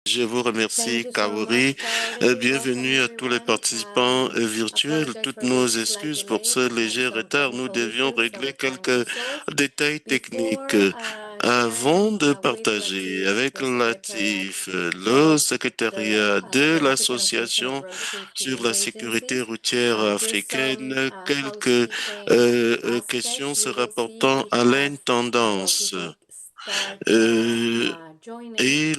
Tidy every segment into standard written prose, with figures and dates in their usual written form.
Je vous remercie, Thank you so Kaori. much, Kaori. Welcome, Bienvenue à tous les everyone. participants virtuels. Apologize Toutes for nos this slight excuses pour delay. ce We had léger some retard. Nous technical devions issues that régler we're trying to quelques solve. détails techniques. Before Avant sharing de with partager Latif, avec the secretariat Latif, le of secrétariat de the African Association of l'Association Road Safety sur la sécurité Agencies, routière just some africaine, quelques housekeeping questions aspects. se You will see rapportant we à have a couple of l'intendance. people start Euh, joining. Et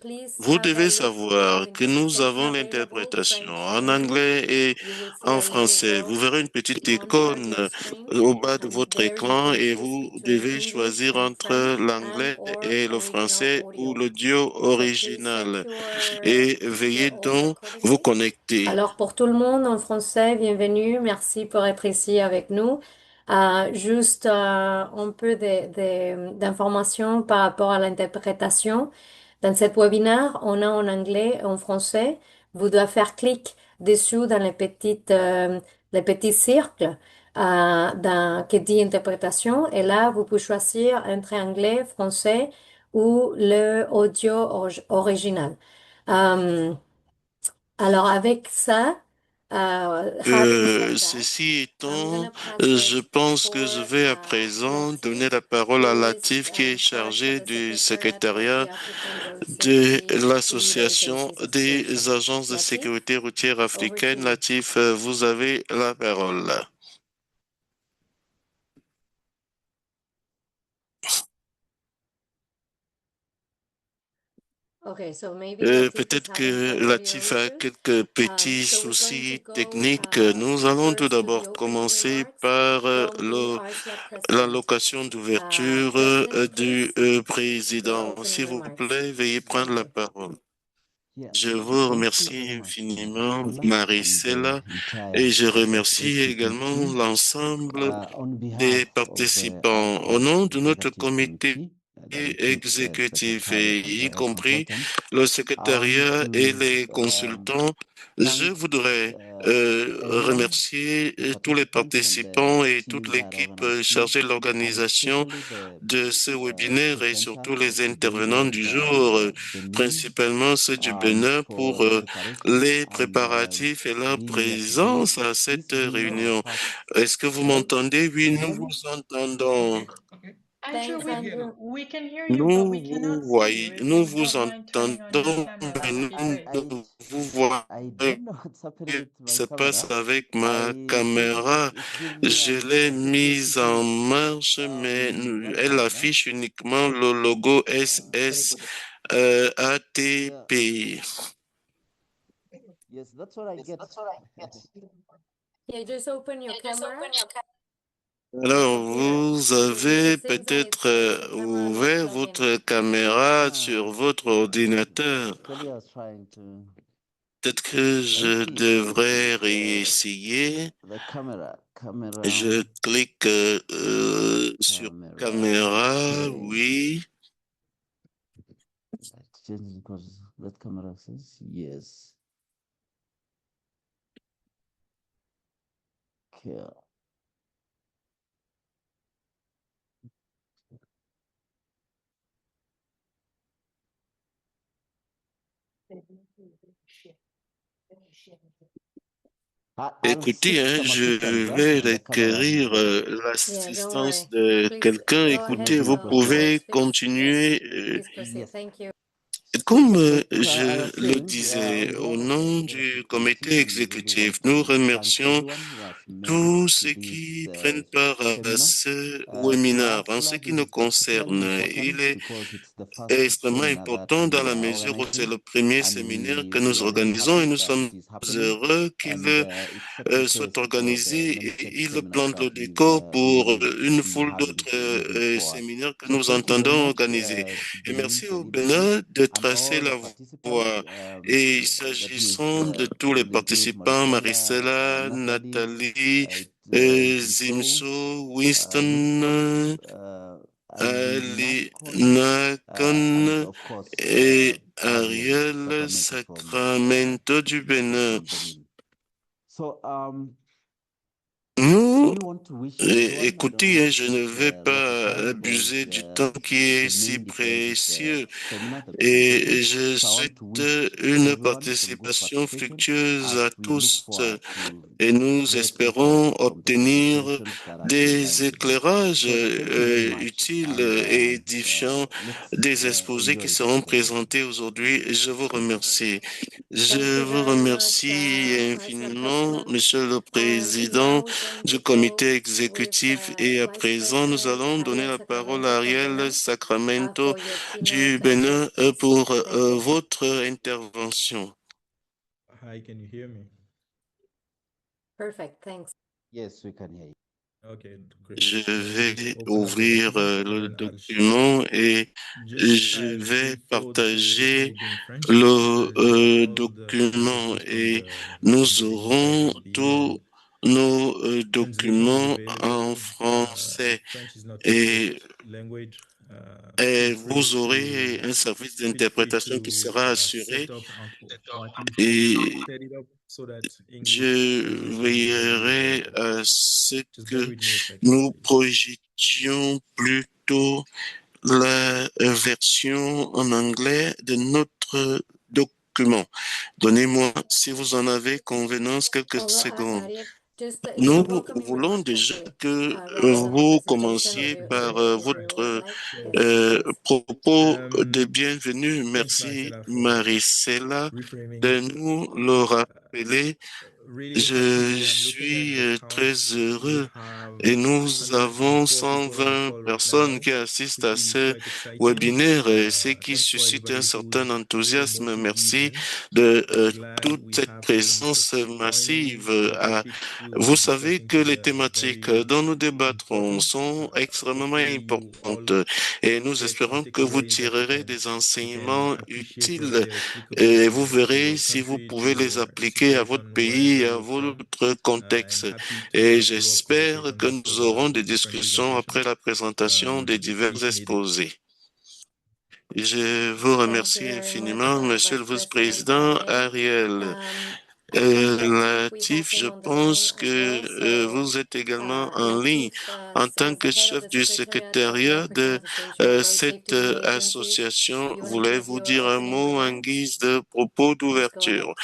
Please vous have a devez look. We have savoir que nous interpretation avons available, l'interprétation French and en English. anglais et You will see en a little français. Vous box verrez une petite on icône your screen, au bas de and votre there you écran can et choose vous between devez English choisir and entre French and l'anglais or et le original français ou audio. l'audio So please original. set Et veuillez your audio donc vous accordingly. connecter. Alors pour tout le monde en français, bienvenue, merci pour être ici avec nous. Juste un peu d'informations par rapport à l'interprétation. Dans cette webinaire, on a en anglais et en français. Vous devez faire clic dessus dans les petits cercles qui dit interprétation. Et là, vous pouvez choisir entre anglais, français ou le audio original. Euh, alors avec ça, having said that, Ceci I'm étant, gonna pass je it pense que je for vais à présent donner Latif, la parole à who is Latif qui est part of chargé the du Secretariat of the secrétariat African Road de Safety Lead l'Association Agencies des Association. agences de Latif, sécurité routière over to africaine. you. Latif, vous avez la parole. Okay, so maybe Latif is Peut-être having que some audio Latif a issues. quelques petits So we're going to soucis go techniques. Nous allons tout first to d'abord the opening commencer remarks par from the RCA president. l'allocation d'ouverture President, du please, your président. opening S'il vous remarks. plaît, veuillez prendre Thank la you. parole. Yeah, Je vous thank you remercie very much, infiniment, Ola, and the Maricela, entire et je remercie executive également team. l'ensemble On des behalf of the participants au ALCOA nom de notre Executive comité Committee, that includes the exécutif, Secretariat et and y the compris consultants, le I want secrétariat et to les consultants. Je thank voudrais everyone, remercier the tous les participants, and the participants et toute team that l'équipe organized me, chargée de and l'organisation especially the de ce webinaire et surtout presenters of les today, intervenants those du are jour, Benin, principalement ceux du Bénin, for pour the preparation les and préparatifs et leur being here today. présence à cette This being our réunion. first. Est-ce que vous Hello, m'entendez? Oui, can you nous hear me? vous entendons. Okay. Andrew, Thanks, Andrew. we can hear you, but Nous we vous cannot see you. voyons, If nous you vous don't mind turning on your entendons, camera, mais that would be nous great. ne vous voyons I don't know what's happening with my se passe camera. avec ma I think caméra. it's giving me Je an l'ai mise en executive marche, mais one elle camera. affiche uniquement le logo Uh, yeah, SSATP. yes, that's what I get. Yeah, just open your camera. Alors, Disappear. vous It avez seems that peut-être it's the camera not ouvert plugged in. votre caméra Ah, sur votre ordinateur. actually, I was trying to. Peut-être que Let me je see. devrais réessayer. The camera, Je clique sur caméra, Okay. oui. Let's change because that camera says yes. Okay. I'll Écoutez, seek hein, some je assistance vais on the camera. requérir Yeah, don't l'assistance worry. de Please quelqu'un. go ahead. Écoutez, Maybe vous Until pouvez it's fixed. Yes, continuer. please proceed. Yes. Thank you. Comme Like I was je le saying, on disais, au behalf of the nom du executive comité team, we really want exécutif, nous to thank remercions everyone who has made it tous to ceux qui this prennent part à seminar. ce To webinaire. En us, ce là, qui this nous is particularly concerne, important il est because it's the est first extrêmement seminar that important dans we la are mesure où c'est organizing, le premier and séminaire que we nous are really organisons et happy nous that sommes it is happening. heureux qu'il And it sets the soit pace for the organisé many et such il seminars plante le that we've décor pour will une be foule having d'autres moving forward. séminaires que So nous thank you very entendons much organiser. to Et Benin merci for au leadership Bénin de and tracer all the la participants voie. Et that we've s'agissant de tous les in the group, participants, Maricela, Maricela, Natalie, Nathalie, Zimso, Zimso, Winston, Winston, Ali Ali Nakon, and Nakon of course et Ariel Ariel Sacramento Sacramento du Bénin. from Benin. So Nous Écoutez, hein, je ne vais pas abuser du temps qui est si précieux et je souhaite une participation fructueuse à tous et nous espérons obtenir des éclairages utiles et édifiants des exposés qui seront présentés aujourd'hui. Je vous remercie. Je vous remercie infiniment, Monsieur le Président du comité exécutif. Et à présent, nous allons donner la parole à Ariel Sacramento du Bénin pour votre intervention. Hi, can you hear me? Perfect, thanks. Yes, we can hear you. Okay, great. Je Let me vais just open up the ouvrir document le and I'll share. document et Just je as vais before, this is partager going to be in French le and all the document presentations from et the nous presenters aurons will be tous in nos translation is documents en available. français French is not my et, first language. et Feel vous free aurez un to service d'interprétation qui sera assuré set up or at least et set it up so that English je translation is already veillerai available. à ce Just bear que with me a second, nous please. projetions plutôt la version en anglais de notre document. Donnez-moi, si vous en avez convenance, quelques Although, secondes. Ariel, just if Nous you welcome in voulons remarks déjà actually, que rather than the vous presentation, commenciez if par you would votre like, Sure. yes, please. propos de bienvenue. Thanks, Merci Marcella, for Maricela reframing. de nous le rappeler. Really, Je effectively, I'm looking at suis the très count. We heureux have et nous avons 104 people on the 120 call right personnes now, qui assistent which à is ce quite exciting. webinaire, ce qui Thanks for suscite un everybody certain who's enthousiasme. promoting the Merci event. de I'm glad toute we cette have so many présence folks joining. massive. The À... topics we will Vous be savez discussing que les today are thématiques very dont nous débattrons important. sont extrêmement Hopefully you importantes all et nous get some espérons que vous takeaways that tirerez des you can enseignements appreciate whether utiles they're applicable et vous to verrez your si vous country, to pouvez les your appliquer à votre institution, pays, wherever à you're from. votre I'm contexte. happy to Et have follow-up j'espère conversations que nous aurons des with different discussions presentations après la présentation des divers if needed. exposés. Je vous Thank you remercie very much, infiniment, Monsieur le Vice President Vice-président Ariel. Ariel. Latif, Latif, we je have him on the line pense as que well. So, vous êtes également en ligne Latif, en tant as the que head of chef the du Secretariat of the secrétariat African de Association of Road cette Safety Agencies, association. you want to give Voulez-vous your dire un opening mot en remarks? guise de propos Please go ahead. d'ouverture?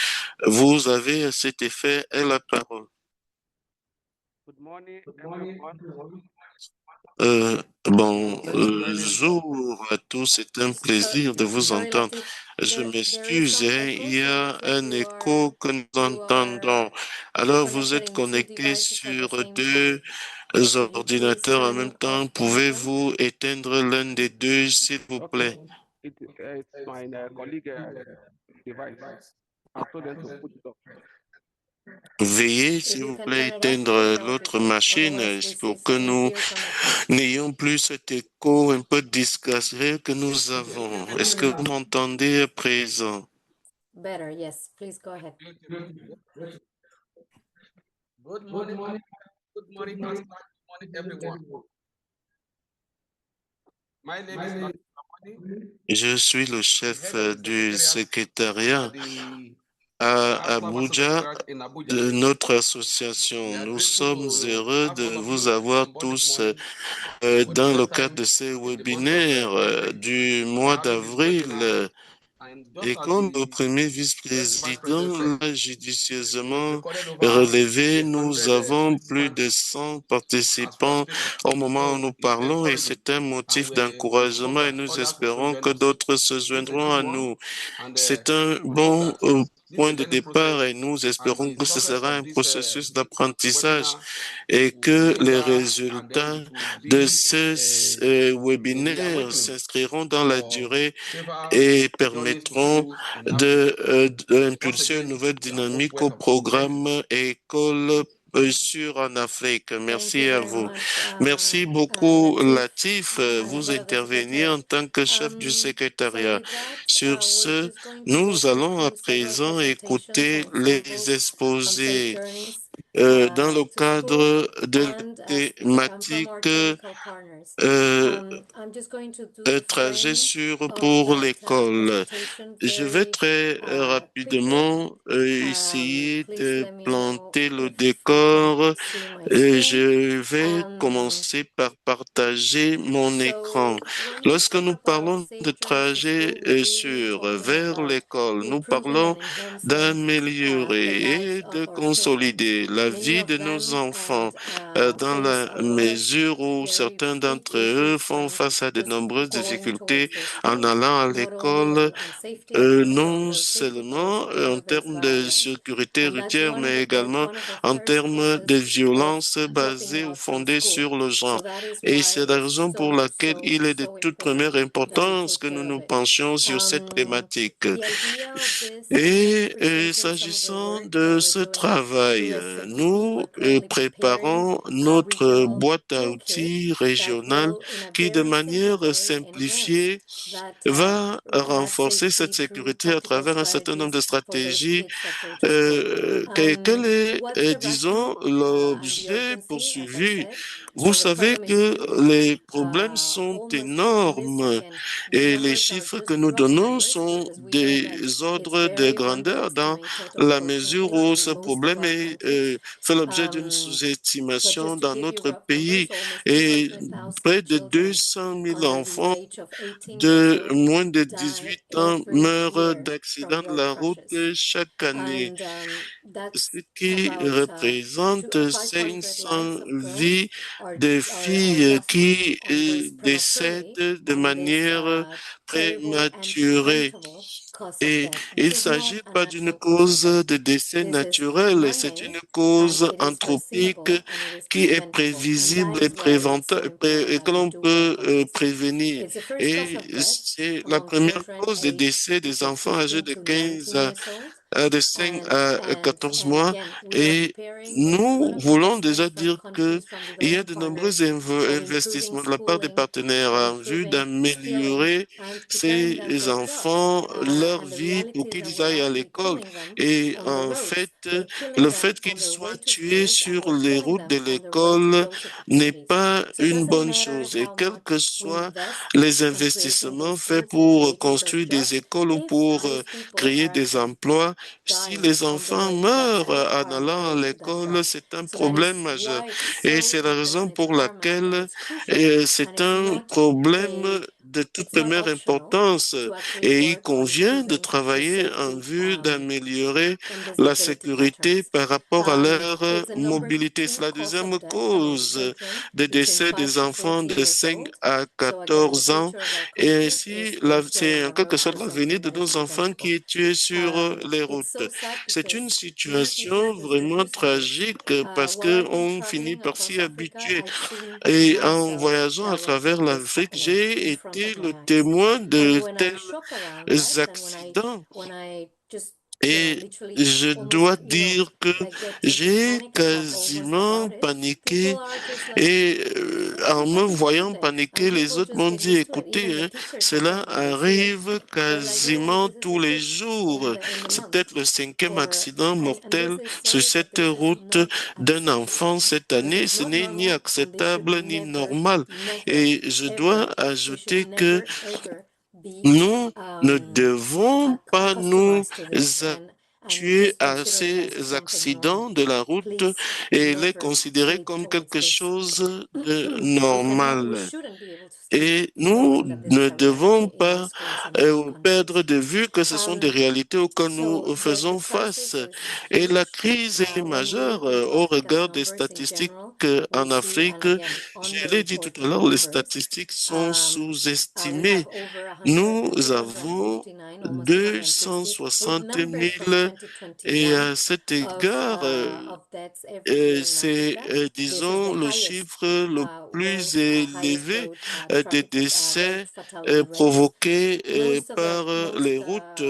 Vous avez à cet effet la parole. Good morning, everyone. Bonjour à tous, c'est un plaisir de vous Sorry, entendre. Latif. Je There is m'excuse, some hein, echo, il y so it a looks like un you écho que nous entendons. Alors vous connected êtes in two connectés devices at the sur same deux time. So if you please ordinateurs en même turn temps. off one of them. Pouvez-vous éteindre l'un des deux, s'il vous Okay, plaît? it's my colleague device. I told them to put it off. Veuillez, If s'il you vous can plaît, turn it off, éteindre that would be l'autre great. machine Otherwise, we pour see que we nous hear some echo. n'ayons plus cet écho un peu discret que nous avons. Est-ce que vous m'entendez à présent? Better, yes. Please go ahead. Good morning, Pastor. Good morning, everyone. My name is Pastor Amani. Je suis le chef du secrétariat The à African Ambassador Abuja Church in Abuja. de notre association. We are Nous grateful sommes to heureux have de all of vous you avoir on board this tous morning for the dans le first cadre time de ces in the month of webinaires May. du We are mois having this d'avril. webinar, and just Et as comme le the premier first vice president vice-président said, l'a we've judicieusement recorded over relevé, nous 100 avons plus de participants 100 as participants participants. au moment où So nous it's parlons et encouraging, c'est un and motif we hope d'encouragement et that nous others will soon espérons join que us. d'autres se This is a joindront good à one, nous. and C'est un we hope bon that this point de learning départ et process nous and espérons the que ce success sera of un this processus d'apprentissage webinar et will que les linger, and then résultats it will de be ce a webinaire reawakening s'inscriront dans la for durée several et journeys to permettront school in Africa. Once d'impulser une again, nouvelle we are most dynamique au welcome. programme École sûre en Afrique. Thank Merci you à very vous. much, Merci beaucoup, Latif, Latif. Vous head of the intervenir en secretariat. tant que chef du So secrétariat. with that, Sur we're ce, just going to nous go allons à through several présent presentations écouter and les samples from safe exposés. journeys. dans le to school cadre de la and come from thématique our technical partners. euh, I'm just going to do the trajet frame sûr of pour that l'école. presentation Je vais very très quickly. rapidement essayer Please de let me know planter le if you can décor. see my Je screen. vais commencer par partager mon écran. So when we Lorsque talk nous about parlons de safe journeys to trajet school, we're really sûr talking vers about l'école, nous improving parlons and enhancing the d'améliorer lives et of de our children. consolider la Many vie of de nos them enfants dans face la a lot of mesure où very certains big d'entre eux issues font when face à de just nombreuses going towards difficultés their en school, allant à not only l'école, on safety, but also on non road safety, but also seulement on en workplace termes de violence. sécurité And that's routière, mais également one of the en first termes de causes of violence dropping basées ou out from fondées school. sur le genre. So that is Et why c'est la it's raison pour laquelle il est de toute première important that we importance take que nous care of nous it. penchions sur cette thématique. The idea of this, Et presenting some of the s'agissant work that de we're ce doing, travail, we're nous currently preparing préparons a notre regional boîte à toolkit outils that régionale will, in a qui, de very simple manière way, enhance simplifiée, that va that renforcer cette safety through sécurité à practical travers un certain nombre de strategies for those stratégies. kids that go to school. Quel est, What's the disons, rationale and the l'objet urgency? As I poursuivi? said, Vous the savez problem is que huge. les problèmes sont Almost énormes unrealistic, and the et les numbers are chiffres que just nous rough donnons numbers sont because we know that des it's ordres de very grandeur dans underestimated, la mesure unfortunately, où in ce most of problème our countries. fait l'objet d'une But sous-estimation just to dans give you notre rough pays numbers, almost et 200,000 près de children 200 000 under the enfants age of 18 years de old moins de die 18 ans every meurent year d'accidents from de road la route crashes. chaque année, And ce that's qui about représente 500 lives 500 of girls vies de are filles lost qui on birth décèdent prematurely de on this manière terrible and prématurée. preventable cause of Et death. il This ne is not s'agit a pas d'une natural cause of cause death. de décès This is naturel, c'est man-made une and cause it is anthropique foreseeable and it is qui est preventable. And prévisible that et, is why it's so important et que that we l'on do work peut on this. prévenir. It's the first cause Et of death c'est la among première children cause de aged décès des between enfants âgés 15 de to 15 19 years old. de 5 à 14 And mois. again, we are Et preparing a nous ton of voulons investments déjà from dire que countries, from il y a development de nombreux partners for improving investissements de la part des schooling, partenaires en vue improving skilling, d'améliorer and preparing them ces for jobs. enfants, leur And the vie pour reality is that qu'ils we're aillent à actually l'école. killing them Et on the en roads. fait, We're killing le them fait on qu'ils their way soient to tués schools, and sur we're les killing routes them de on their way to l'école those n'est opportunities. pas So it une doesn't bonne matter chose. Et how quels que much we soient invest les on creating investissements those faits schools and pour creating those construire des jobs écoles ou if pour those people créer are des actually emplois, si dying les on the enfants way to that meurent school en or on the allant à way to that l'école, job. c'est un So that problème is majeur. why it's Et so c'est la raison important, it's pour paramount, and laquelle it's crucial, and c'est it's un not problème a de toute it's not première optional importance to actually et il work on convient de improving the travailler en safety vue d'améliorer in these la mobility sécurité patterns. par rapport à leur It's the number mobilité. C'est two la cause of deuxième death among cause children de between décès 5 des to enfants 14 de years 5 old. à So again, the 14 ans. future of our Et country is ainsi, still c'est on en the quelque road sorte for l'avenir something de that is nos enfants qui preventable. est tué sur les It's routes. so sad C'est une because many situation people just vraiment refuse to do it. tragique parce While que I've been on finit traveling par s'y across Africa, habituer. I've seen Et en myself voyageant à that travers this l'Afrique, happening j'ai in front été of my le eyes. témoin And de when tels I shop around that, and accidents. when I just Et literally je dois almost dire que get to j'ai panic attack almost quasiment about it, people paniqué are just like, et en it's me nothing to voyant happen, and paniquer, les people autres just m'ont get dit, used to it. Even écoutez, the hein, teachers again, cela when they see it, arrive they're like, oh, quasiment this is tous the les fifth jours. in the C'est month. peut-être le cinquième Or accident and this mortel is sur sorry, but cette this is route not d'un enfant acceptable. cette This année. is Ce not n'est ni normal, and this should acceptable ni never, normal. never, Et je dois ever, they should ajouter que never ever be nous ne devons pas nous accustomed to this, and tuer just à consider it as ces something accidents normal. de la route Please et les never considérer sleep comme towards quelque this. chose de We normal. shouldn't be able to sleep Et nous knowing that this is ne a reality devons in our pas schools and in our perdre countries. de vue que ce sont des réalités auxquelles So nous the faisons crisis face. is Et la huge. crise est When we majeure look into au Africa's regard des numbers in statistiques general, we en see, and Afrique. again, Je l'ai dit tout à underreported l'heure, les numbers. statistiques sont We have sous-estimées. over Nous avons 259, almost 260, with 260 numbers from 000 et 2021 à cet égard, of deaths every year in c'est, Africa. This is the disons, le highest chiffre le plus highest élevé growth des traffic décès rate, fatality rates. provoqués Most of par les routes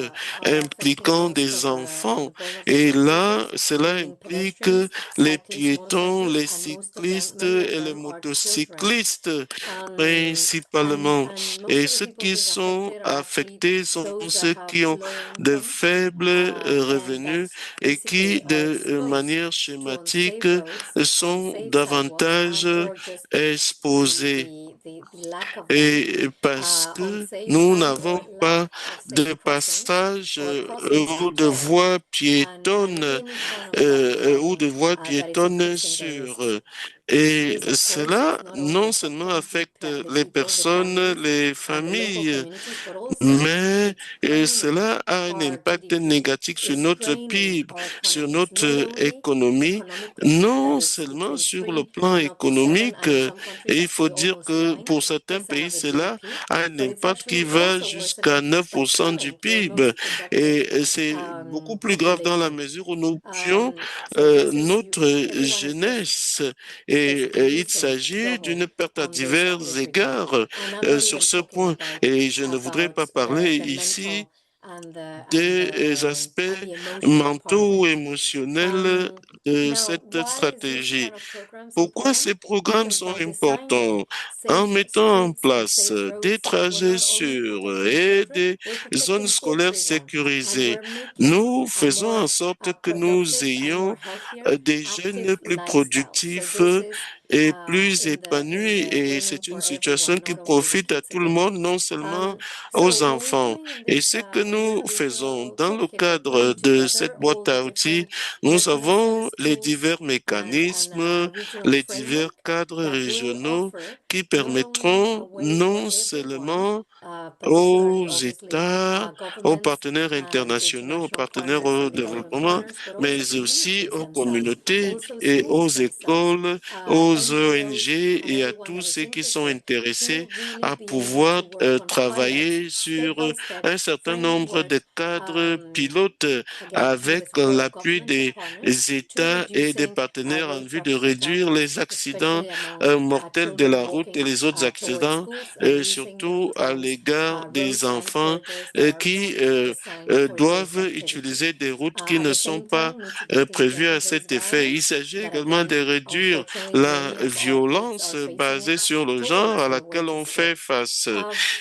affecting impliquant most des of enfants. the vulnerable Et là, users, cela meaning implique pedestrians, les cyclists, piétons, motorcyclists, les and most of them, cyclistes many of et les them are children. motocyclistes Um, principalement. and most Et of the ceux people qui being sont affected are actually affectés sont those that ceux have qui ont low de income, faibles and revenus that's et qui, basically are de exposed manière to schématique, unsafe roads, sont unsafe sidewalks, davantage or just exposés. the lack of them, Et parce que unsafe nous and n'avons or lack pas of safe de crossings passage or crossings ou at de all, voies and piétonnes any kind of traffic ou de calming voies that is piétonnes increasing the sûres. risks. Et This, of course, cela is not only non seulement affecting affecte the les people, the personnes, families, les and the local familles, communities, but also mais it's draining cela a un our impact GDP. négatif sur It's notre draining PIB, our sur economies, not notre only économie, economically, that non it's seulement between sur le 3 plan and up to 7, économique, and in some countries et il faut actually dire almost que pour certains 9% pays, of the cela GDP, a un but it's impact qui actually va also jusqu'à worsening by 9% du killing your PIB. most productive Et c'est beaucoup plus grave dans la population. mesure où nous tuons So this is notre everyone is just jeunesse. Et basically il missing the s'agit whole d'une perte à on divers this regard. égards And I'm not sur even ce talking point. Et je ne voudrais about pas parler the ici mental and des aspects the emotional part of mentaux, it. émotionnels de Now, cette why is this stratégie. kind of programs Pourquoi important? ces programmes Because sont by designing importants? En safe mettant en streets and place safe des roads, we're trajets not only sûrs protecting et children, des we're zones protecting scolaires everyone, and sécurisées, we're making nous a faisons en more sorte que nous productive and more ayons healthier, des jeunes active plus lifestyle. So productifs this is et plus in épanouis. the Et winning c'est une for situation everyone, qui not only the profite à kids tout le again. monde, non seulement So aux what we're enfants. doing Et ce que in nous this faisons little dans le toolkit, we're cadre putting de cette together all boîte the à outils, different nous avons reconnaissance les tools divers mécanismes, regional les divers framework cadres that will régionaux offer qui not only a permettront way for non everyone, seulement particularly aux obviously États, aux governments partenaires and internationaux, aux international partenaires partners au and government développement, partners, but also mais aussi communities aux themselves, communautés also et aux schools themselves, écoles, aux NGOs, ONG and et à everyone tous that is ceux qui sont interested to intéressés really à be able to pouvoir work on pilots travailler step sur by step un certain nombre de framework. cadres pilotes Again, with the avec support of l'appui governments and des partners to États et des reducing partenaires en road vue de traffic réduire fatalities, les accidents especially among mortels de children la route et walking les autres towards accidents, schools and using surtout à sometimes l'égard des roads and enfants corridors that are qui not designed for this doivent activity. utiliser des routes qui At ne the sont same pas time, mitigating the prévues à neighbors' cet effet. Il violence s'agit that également de again, réduire unfortunately, la many of our kids violence are facing it basée sur le genre à towards their way laquelle to on school. fait face.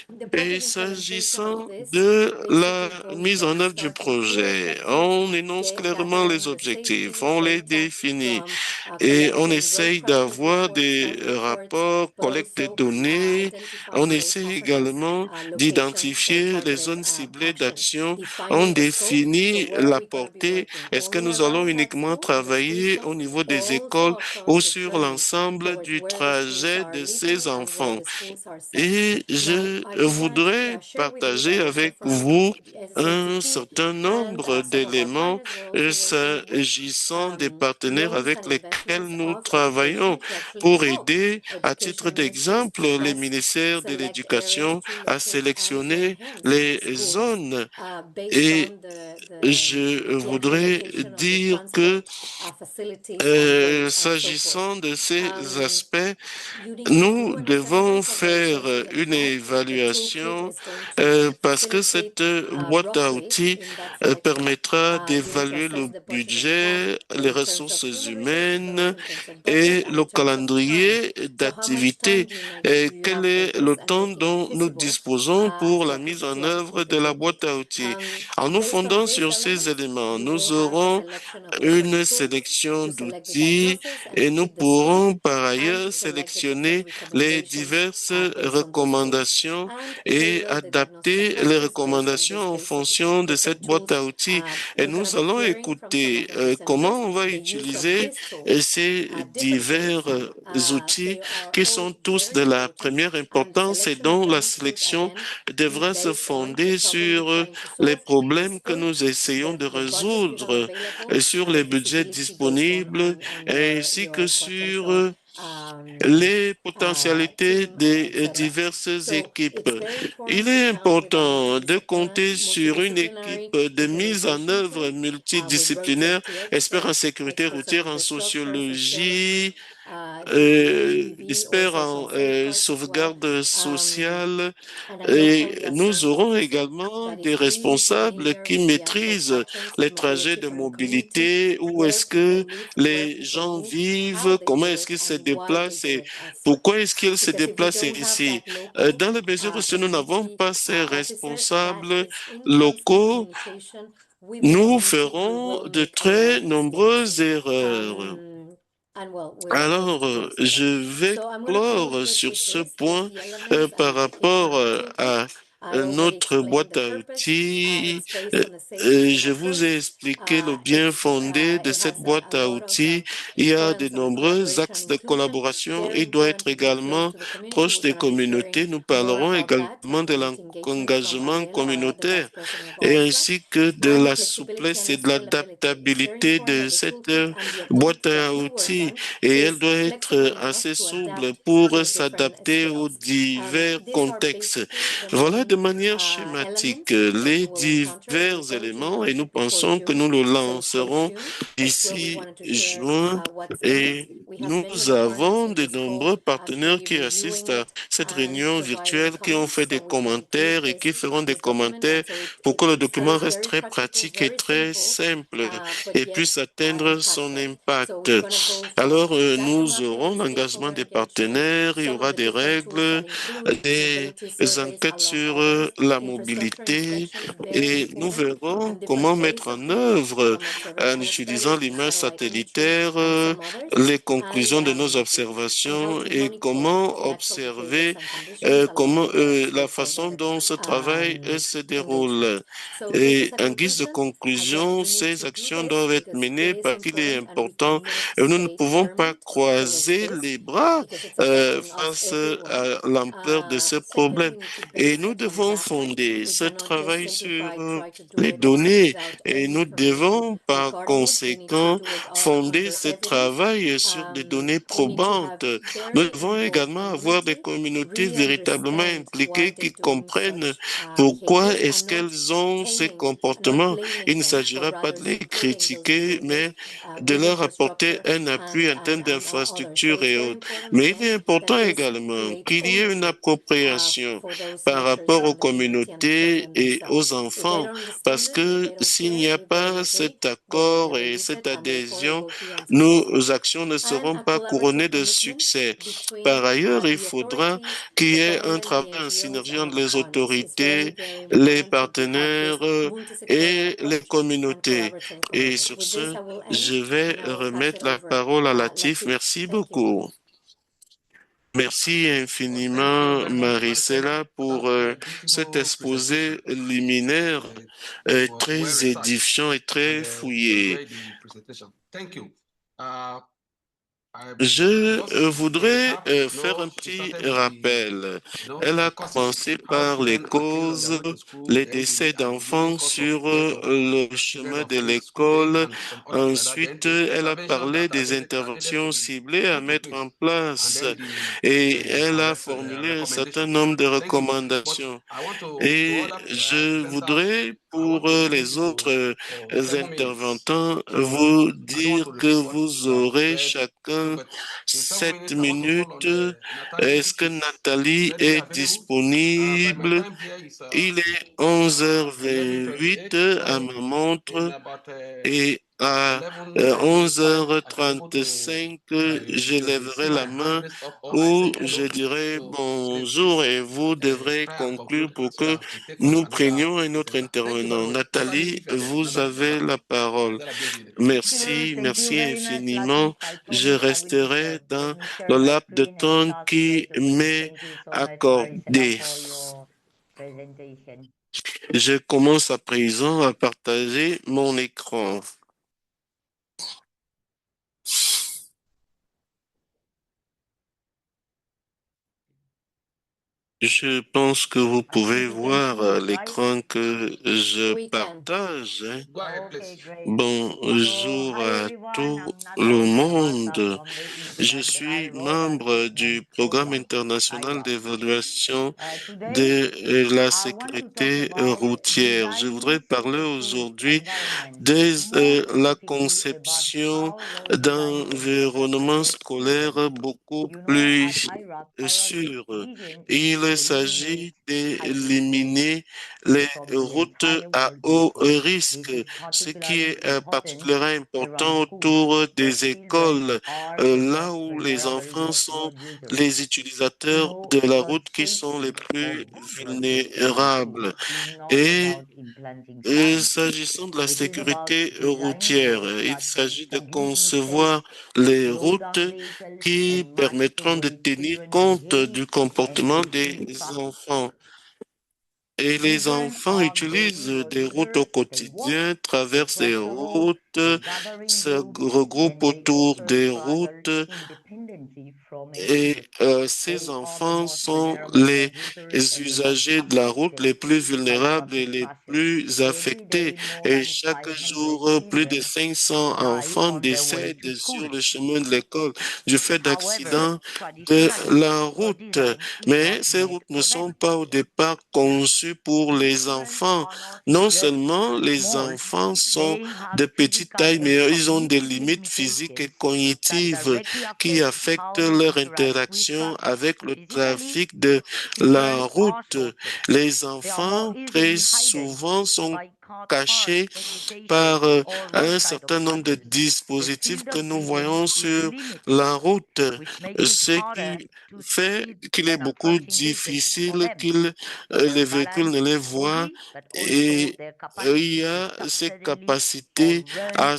The Et project implementation of s'agissant this de la basically goes mise from en œuvre du starting clear projet, objectives, on énonce clairement les gathering the objectifs, safety on les data définit from et on collecting road essaye traffic d'avoir reports des and reports, rapports, but collecte des also données. On identifying road essaie hazardous également locations for d'identifier les targeted zones ciblées action, d'action. On defining the scope. So définit where are la we going to be portée. working? Est-ce que Only nous allons around that uniquement school and the school travailler au zone, niveau or des also écoles across ou the sur journey l'ensemble towards du where the schools trajet are de ces legal and where enfants? the schools are safe? Et Now, je I just want to voudrais share with you partager that avec different vous un SATP certain and nombre some of our d'éléments partners were also working with s'agissant des partenaires loans avec and lesquels investments nous of travaillons education to actually pour help aider, à titre education ministries d'exemple, to les best ministères de select areas l'Éducation to à locate and to sélectionner enhance les schools zones. based Et on je the actual voudrais location of the dire que transport facilities and roads and so forth. s'agissant de ces aspects, You nous understand the devons different faire organizations une involved. The toolkit évaluation is going to parce que facilitate cette boîte à roughly outils in that cycle. permettra You need to d'évaluer le assess the budget involved budget, les in terms of ressources human resources, but humaines also in terms of budget et and le in terms of time. calendrier So how much time d'activité. do Et you quel have for est le this and temps make it dont nous feasible disposons pour la mise en to œuvre approve the de la boîte toolkit? à outils? En nous Based on fondant these sur ces elements, éléments, you will nous have a aurons selection of different une tools sélection to select the d'outils diagnosis and et to nous treat the scope pourrons par and ailleurs to select the different sélectionner les recommendations diverses based on those tools recommandations and et tailor the diagnostic adapter les approaches based on recommandations these en basic fonction de cette different boîte tools. à outils. Et You're going to nous be allons hearing from some écouter of the presenters comment on va the use of utiliser these tools, ces different divers tools. outils They are qui all sont tous very de la important, première and the importance et selection of dont la them should sélection again be devra se based on the fonder problem you're sur trying to les solve, the problèmes que scope, nous essayons de the budget you have résoudre available, sur and the les budgets feasibility based disponibles on ainsi que your sur potential les potentialités team, des etc. diverses So équipes. it's very Il important to est count with a important de compter sur une équipe multidisciplinary de mise en implementation œuvre team with road multidisciplinaire, safety experts en experts, sécurité experts on routière, en infrastructure, sustainability, sociologie, d'experts en sauvegarde sociale. Et nous aurons également des responsables qui maîtrisent les trajets de mobilité, où est-ce que les gens vivent, comment est-ce qu'ils se déplacent et pourquoi est-ce qu'ils se déplacent ici. Dans la mesure où si nous n'avons pas ces responsables locaux, nous ferons de très nombreuses erreurs. Alors, je vais clore sur ce point par rapport à notre boîte à outils. Je vous ai expliqué le bien fondé de cette boîte à outils. Il y a de nombreux axes de collaboration. Il doit être également proche des communautés. Nous parlerons également de l'engagement communautaire et ainsi que de la souplesse et de l'adaptabilité de cette boîte à outils. Et elle doit être assez souple pour s'adapter aux divers contextes. Voilà de manière schématique les divers éléments et nous pensons que nous le lancerons d'ici juin et nous avons de nombreux partenaires qui assistent à cette réunion virtuelle, qui ont fait des commentaires et qui feront des commentaires pour que le document reste très pratique et très simple et puisse atteindre son impact. Alors, nous aurons l'engagement des partenaires, il y aura des règles, des enquêtes sur la mobilité et nous verrons comment mettre en œuvre, en utilisant l'image satellitaire, les conclusions de nos observations et comment observer comment la façon dont ce travail se déroule. Et en guise de conclusion, ces actions doivent être menées parce qu'il est important. Nous ne pouvons pas croiser les bras face à l'ampleur de ce problème. Et nous devons fonder ce travail sur les données et nous devons par conséquent fonder ce travail sur des données probantes. Nous devons également avoir des communautés véritablement impliquées qui comprennent pourquoi est-ce qu'elles ont ces comportements. Il ne s'agira pas de les critiquer, mais de leur apporter un appui en termes d'infrastructures et autres. Mais il est important également qu'il y ait une appropriation par rapport aux communautés et aux enfants, parce que s'il n'y a pas cet accord et cette adhésion, nos actions ne seront pas couronnées de succès. Par ailleurs, il faudra qu'il y ait un travail en synergie entre les autorités, les partenaires et les communautés. Et sur ce, je vais remettre la parole à Latif. Merci beaucoup. Merci infiniment, Maricela, pour cet exposé liminaire très édifiant et très fouillé. Je voudrais faire un petit rappel. Elle a commencé par les causes, les décès d'enfants sur le chemin de l'école. Ensuite, elle a parlé des interventions ciblées à mettre en place et elle a formulé un certain nombre de recommandations. Et je voudrais, pour les autres intervenants, vous dire que vous aurez chacun 7 minutes. Est-ce que Nathalie est disponible? Il est 11h28 à ma montre et à 11h35, je lèverai la main ou je dirai bonjour et vous devrez conclure pour que nous prenions un autre intervenant. Nathalie, vous avez la parole. Merci, Thank you merci very much, infiniment. Latif. I Je truly resterai appreciate dans Mr. le laps de Martin and temps qui Latif and m'est thank you so much, Maricela, accordé. for your presentation. Je commence à présent à partager mon écran. Je pense que vous pouvez If you can voir see it, right? l'écran que je We can. partage, hein. Okay, great. So, Bonjour hi à everyone. tout I'm le Nathan Srivastava monde. from the Je International suis Road and membre Pavement du programme Program, international IROP. d'évaluation Today, de la I want to talk sécurité about routière. Je voudrais designing parler a safe aujourd'hui environment, de more la specifically about conception how road d'un design can protect environnement our students. scolaire beaucoup You know, at plus IROP, our sûr. vision is to Il eliminate s'agit highway roads d'éliminer les from the routes entire à world haut network. risque, This is ce qui particularly est important particulièrement around important schools, autour where des children écoles, are the là most où les vulnerable enfants sont road users. les You utilisateurs know, de la because route qui sont les safety of plus roads in vulnérables. schools is not Et about implanting signs. s'agissant de la It is about sécurité designing routière, road il platforms s'agit de that give you safe, concevoir les slow routes down vehicles qui and match the permettront de way tenir children compte behave du and comportement take des in traffic. enfants. Et les Children enfants are daily utilisent road des routes au users. They walk, quotidien, they traversent ces cross the road, routes, they gather in se groups, regroupent and they autour often des travel routes independently from a et pedestrian. ces They are the enfants most sont vulnerable les road users and the most usagers de la route affected les plus by vulnérables et traffic les crashes. plus Every affectés. day, more Et than chaque 500 jour, plus de children 500 die enfants on their way to décèdent sur school. le chemin de l'école du fait However, d'accidents de traditionally, la road route. design is Mais not ces made routes ne for sont them. pas au départ conçues pour These les children enfants. are not Non just seulement les small, enfants sont they have de petite physical taille, and mais ils ont des cognitive limites physiques et limitations that cognitives directly qui affect affectent how they leur interact with interaction traffic. avec le Physically, trafic de la children are route. shorter. Les They are more enfants, très easily hidden souvent, sont by car park cachés vegetation par or un roadside certain nombre de obstacles. The dispositifs field que of nous vision voyons is sur limited, la route, which makes it ce harder qui to fait succeed qu'il est when a beaucoup crossing vehicles for difficile them. qu'ils, Their les véhicules balance ne les is voient wobbly, but also et their il y capacity to a stop cette suddenly or capacité run à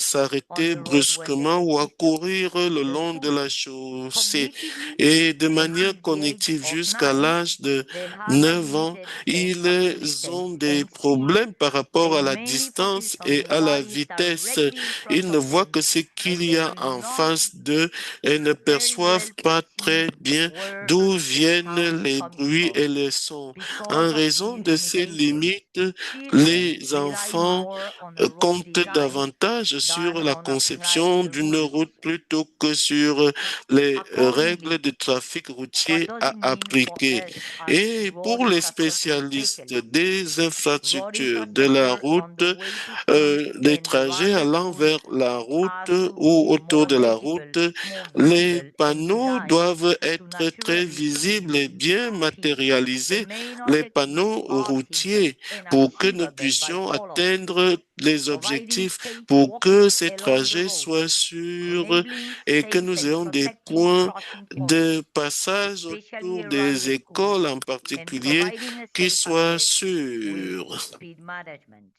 on s'arrêter the road when they brusquement get ou à disturbed. courir le The long de schools la chaussée. cognitively Et de manière until the age cognitive, of jusqu'à 9, l'âge de they have a 9 ans, limited sense of ils ont distance des and speed. problèmes par rapport They à la mainly focus distance on et the à la what is vitesse. directly in front Ils ne of voient them, que ce qu'il and y they a will en not face d'eux et ne very well perçoivent pas très perceive bien where d'où the viennent sound les comes bruits from. et les sons. Because En of raison these de ces limitations, limites, children les rely enfants more on the road comptent design davantage than sur la on applying conception the d'une rules. route plutôt que sur les règles Accordingly, de trafic what routier does à it mean for appliquer. us as Et road pour les infrastructure spécialistes specialists? des Road infrastructures de la infrastructure on route, the way to school des and trajets around the allant school vers la route has to ou be autour more de la multiple, route, more les visible, and panneaux designed doivent to être très naturally visibles et reduce bien speed. The matérialisés, main les objectives panneaux are simple routiers, and pour que nous achievable by puissions all of us, atteindre les providing objectifs, safe pour que walking ces along the trajets road, soient sûrs enabling et que safe nous and ayons des protected points crossing points, de passage especially autour around des the schools, écoles en and particulier providing a qui safe soient access with sûrs. speed management.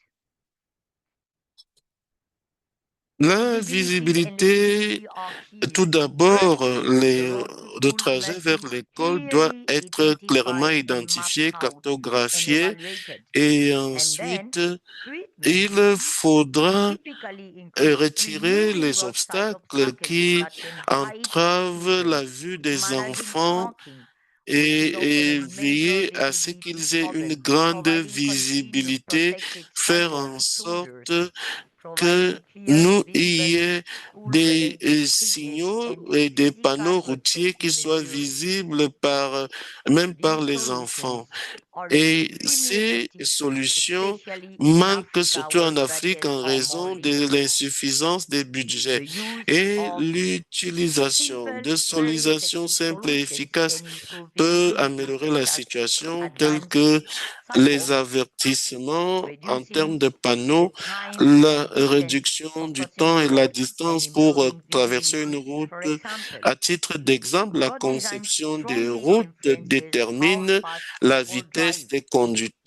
La Visibility and visibilité, liquidity are tout key. d'abord, Firstly, the les, road to le school trajet must vers be l'école doit clearly être clairement identified and mapped identifié, out and cartographié evaluated. et And then, ensuite, treatment il faudra typically includes retirer removing les roadside obstacles obstacles qui that can hide entravent children, la vue des managing enfants parking, which is often a et major veiller à ce visibility qu'ils aient une problem, grande providing continuous visibilité, protected faire cycle en closures, sorte que providing clear, nous y visible ait des school-related spaces signaux and et des panneaux physical routiers qui safety soient measures. visibles par, même par These les solutions enfants. are Et extremely ces effective, solutions especially in manquent Africa surtout where en Afrique budgets en are more raison de limited. l'insuffisance des budgets. The use Et of l'utilisation simple, de very solutions effective simples et solutions efficaces can improve peut visibility, améliorer such la as situation, telles advanced que les signposts, avertissements en reducing termes de the panneaux, time la and distance réduction for du crossing temps the et la road, and distance pour improving traverser une visibility. route. For example, À titre d'exemple, la road design conception des strongly routes influences how détermine fast la people vitesse drive, des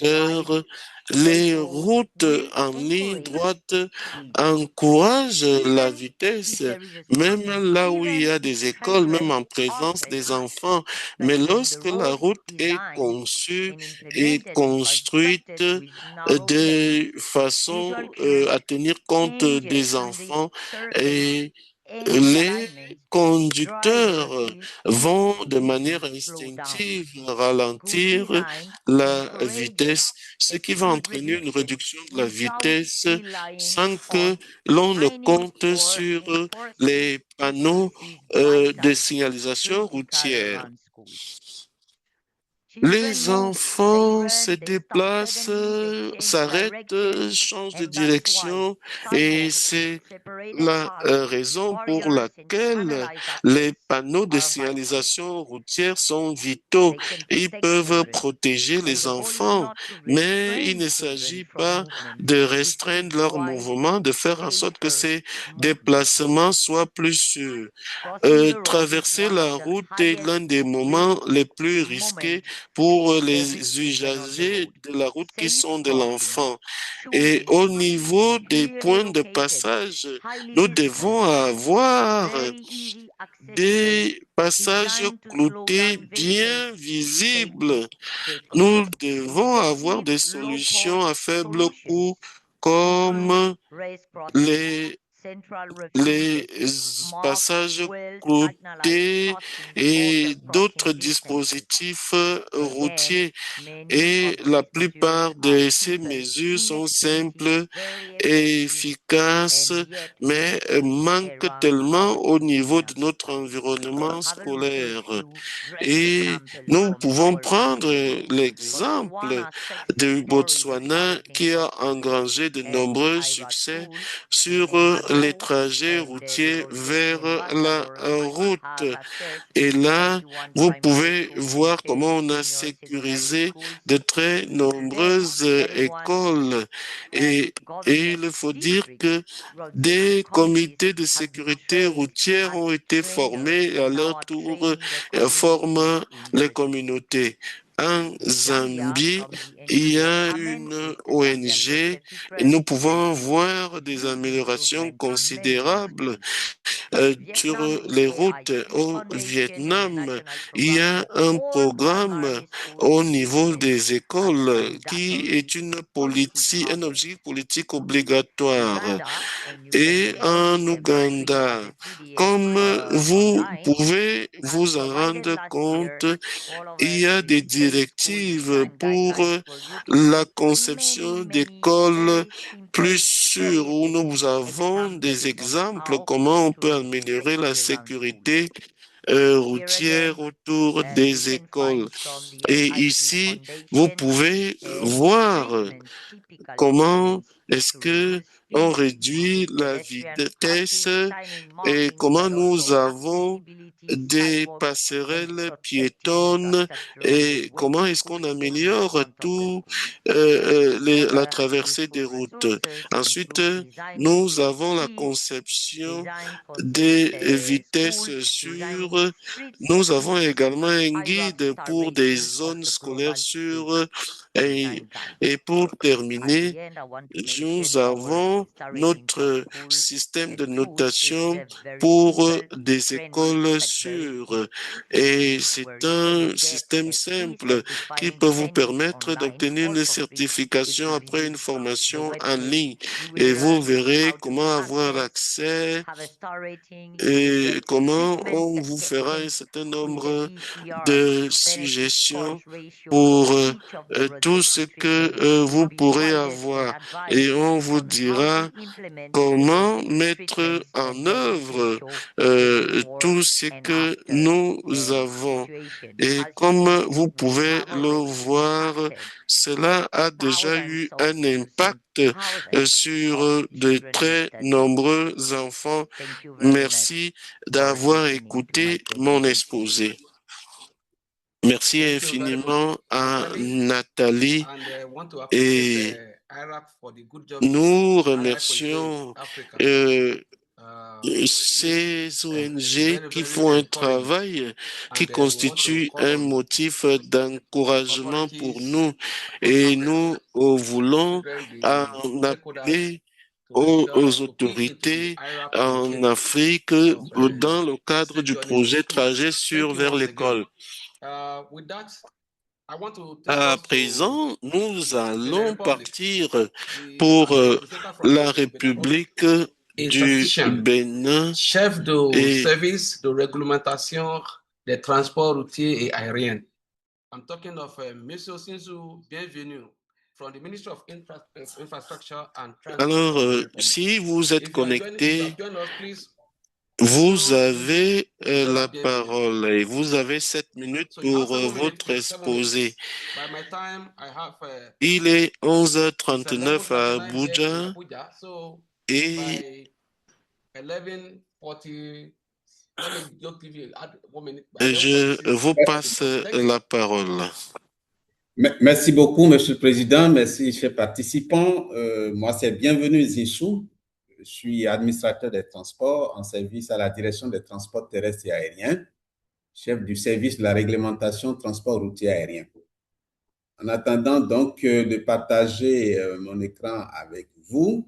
while conducteurs. safe Les roads routes will en ligne encourage droite speed. encouragent la Even vitesse, if there is a même sign, là où il y even a if des écoles, même children en are présence des present, enfants. but Mais if the lorsque la road is route est designed conçue and et implemented and construite constructed with narrow lanes, de façon visual cues à tenir compte changes des in the enfants surface et les conducteurs vont de manière instinctive ralentir la vitesse, ce qui va entraîner une réduction de la vitesse sans que l'on ne compte sur les panneaux de signalisation routière. Les enfants se déplacent, s'arrêtent, changent de direction et c'est la raison pour laquelle les panneaux de signalisation routière sont vitaux. Ils peuvent protéger les enfants, mais il ne s'agit pas de restreindre leur mouvement, de faire en sorte que ces déplacements soient plus sûrs. Traverser la route est l'un des moments les plus risqués pour les usagers de la route qui sont de l'enfant. Et au niveau des points de passage, nous devons avoir des passages cloutés bien visibles. Nous devons avoir des solutions à faible coût comme les passages cloutés et d'autres dispositifs routiers. Et la plupart de ces mesures sont simples et efficaces, mais manquent tellement au niveau de notre environnement scolaire. Et nous pouvons prendre l'exemple du Botswana qui a engrangé de nombreux succès sur les trajets routiers vers la route. Et là, vous pouvez voir comment on a sécurisé de très nombreuses écoles. Et il faut dire que des comités de sécurité routière ont été formés et à leur tour forment les communautés. En Zambie, il y a une ONG et nous pouvons voir des améliorations considérables sur les routes. Au Vietnam, il y a un programme au niveau des écoles qui est une politique, un objectif politique obligatoire. Et en Ouganda, comme vous pouvez vous en rendre compte, il y a des directives pour la conception d'écoles plus sûres où nous avons des exemples comment on peut améliorer la sécurité routière autour des écoles. Et ici, vous pouvez voir comment est-ce que on réduit la vitesse et comment nous avons des passerelles piétonnes et comment est-ce qu'on améliore tout la traversée des routes. Ensuite, nous avons la conception des vitesses sûres. Nous avons également un guide pour des zones scolaires sûres et pour terminer, nous avons notre système de notation pour des écoles sûres. Et c'est un système simple qui peut vous permettre d'obtenir une certification après une formation en ligne. Et vous verrez comment avoir accès et comment on vous fera un certain nombre de suggestions pour tout ce que vous pourrez avoir. Et on vous dira comment mettre en œuvre tout ce que nous avons. Et comme vous pouvez le voir, cela a déjà eu un impact sur de très nombreux enfants. Merci d'avoir écouté mon exposé. Merci infiniment à Nathalie et nous remercions ces ONG qui font un travail qui constitue un motif d'encouragement pour nous et nous voulons en appeler aux autorités en Afrique dans le cadre du projet Trajet sûr vers l'école. À présent, nous allons partir pour la République du Bénin chef de et service de réglementation des transports routiers et aériens. I'm talking of Monsieur Sinzu, bienvenue from the Ministry of Infrastructure and Transport. alors, of the Republic. si vous êtes If you have connecté, joined us, please. vous avez la parole et vous avez 7 minutes So you have pour 7 minutes, votre 7 exposé. minutes. By my time, I have Il est it's 11h39 à 11:39 here in Abuja Abuja. So et by 11:40, let me just give you add 1 minute. je vous passe la parole. Merci beaucoup, Monsieur le Président. Merci, chers participants. Moi, c'est Bienvenue Zinsou. Je suis administrateur des transports en service à la direction des transports terrestres et aériens, chef du service de la réglementation transport routier aérien. En attendant donc de partager mon écran avec vous,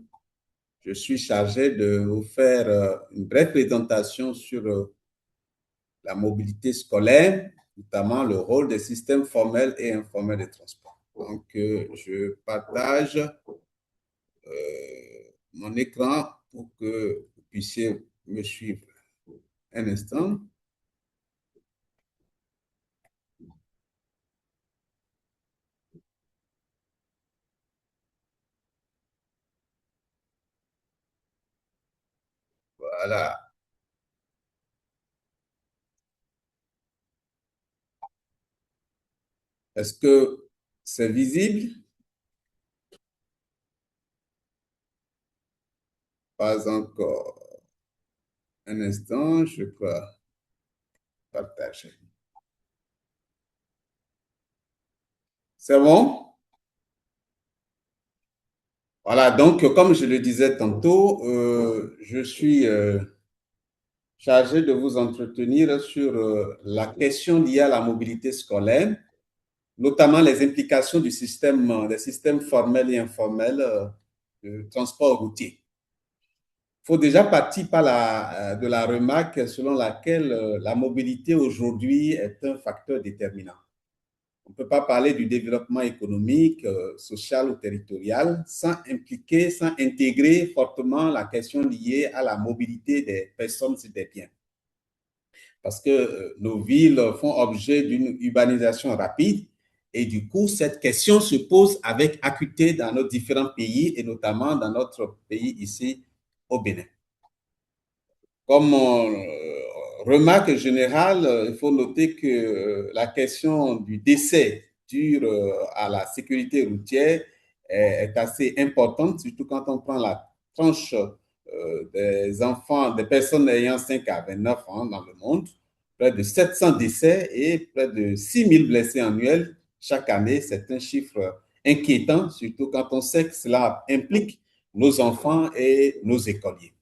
je suis chargé de vous faire une brève présentation sur la mobilité scolaire, notamment le rôle des systèmes formels et informels de transport. Donc, je partage mon écran pour que vous puissiez me suivre un instant. Voilà. Est-ce que c'est visible? Pas encore. Un instant, je crois partager. C'est bon? Voilà, donc comme je le disais tantôt, je suis chargé de vous entretenir sur la question liée à la mobilité scolaire, notamment les implications des systèmes formels et informels de transport routier. Il faut déjà partir de la remarque selon laquelle la mobilité aujourd'hui est un facteur déterminant. On ne peut pas parler du développement économique, social ou territorial sans intégrer fortement la question liée à la mobilité des personnes et des biens. Parce que nos villes font objet d'une urbanisation rapide et du coup, cette question se pose avec acuité dans nos différents pays et notamment dans notre pays ici au Bénin. Comme remarque générale, il faut noter que la question du décès dû à la sécurité routière est assez importante, surtout quand on prend la tranche des enfants, des personnes ayant 5 à 29 ans dans le monde, près de 700 décès et près de 6 000 blessés annuels chaque année. C'est un chiffre inquiétant, surtout quand on sait que cela implique nos enfants et nos écoliers.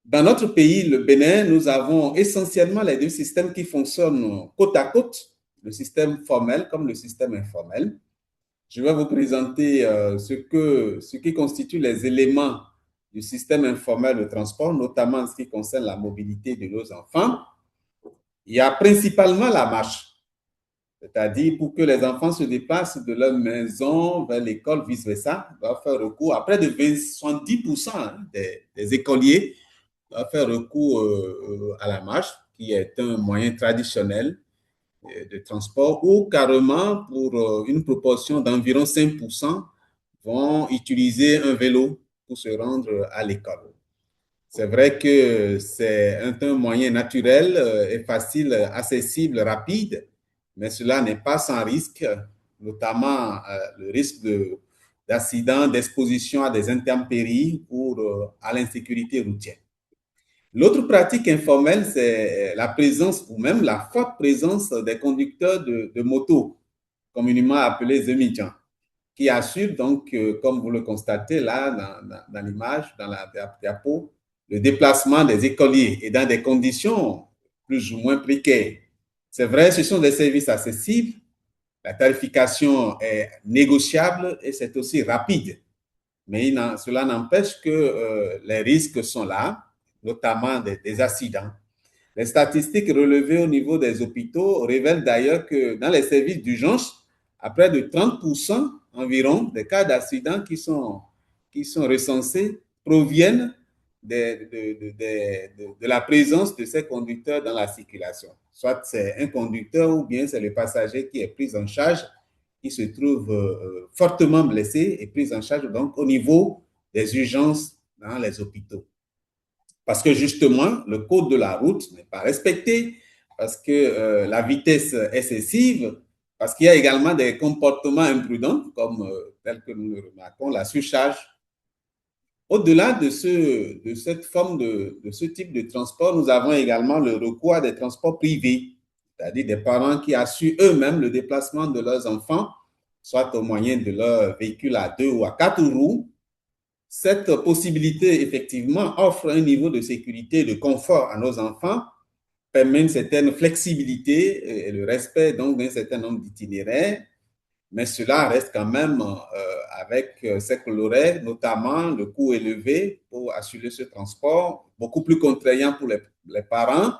Dans notre pays, le Bénin, nous avons essentiellement les deux systèmes qui fonctionnent côte à côte, le système formel comme le système informel. Je vais vous présenter ce qui constitue les éléments du système informel de transport, notamment en ce qui concerne la mobilité de nos enfants. Il y a principalement la marche, c'est-à-dire pour que les enfants se déplacent de leur maison vers l'école, vice-versa, ils doivent faire recours à près de 70% des écoliers doivent faire recours à la marche, qui est un moyen traditionnel de transport, ou carrément pour une proportion d'environ 5% vont utiliser un vélo pour se rendre à l'école. C'est vrai que c'est un moyen naturel et facile, accessible, rapide, mais cela n'est pas sans risque, notamment le risque d'accident, d'exposition à des intempéries ou à l'insécurité routière. L'autre pratique informelle, c'est la présence ou même la forte présence des conducteurs de motos, communément appelés zemidjans, qui assurent donc, comme vous le constatez là dans l'image, dans la diapo, le déplacement des écoliers et dans des conditions plus ou moins précaires. C'est vrai, ce sont des services accessibles, la tarification est négociable et c'est aussi rapide. Mais cela n'empêche que les risques sont là, notamment des accidents. Les statistiques relevées au niveau des hôpitaux révèlent d'ailleurs que dans les services d'urgence, à près de 30% environ des cas d'accidents qui sont recensés proviennent de la présence de ces conducteurs dans la circulation. Soit c'est un conducteur ou bien c'est le passager qui est pris en charge, qui se trouve fortement blessé et pris en charge donc au niveau des urgences dans les hôpitaux. Parce que justement, le code de la route n'est pas respecté, parce que la vitesse excessive, parce qu'il y a également des comportements imprudents, comme tel que nous le remarquons, la surcharge. Au-delà de cette forme de ce type de transport, nous avons également le recours à des transports privés, c'est-à-dire des parents qui assurent eux-mêmes le déplacement de leurs enfants, soit au moyen de leur véhicule à 2 ou à 4 roues. Cette possibilité, effectivement, offre un niveau de sécurité et de confort à nos enfants, permet une certaine flexibilité et le respect donc d'un certain nombre d'itinéraires, mais cela reste quand même avec ses colorais, notamment le coût élevé pour assurer ce transport, beaucoup plus contraignant pour les parents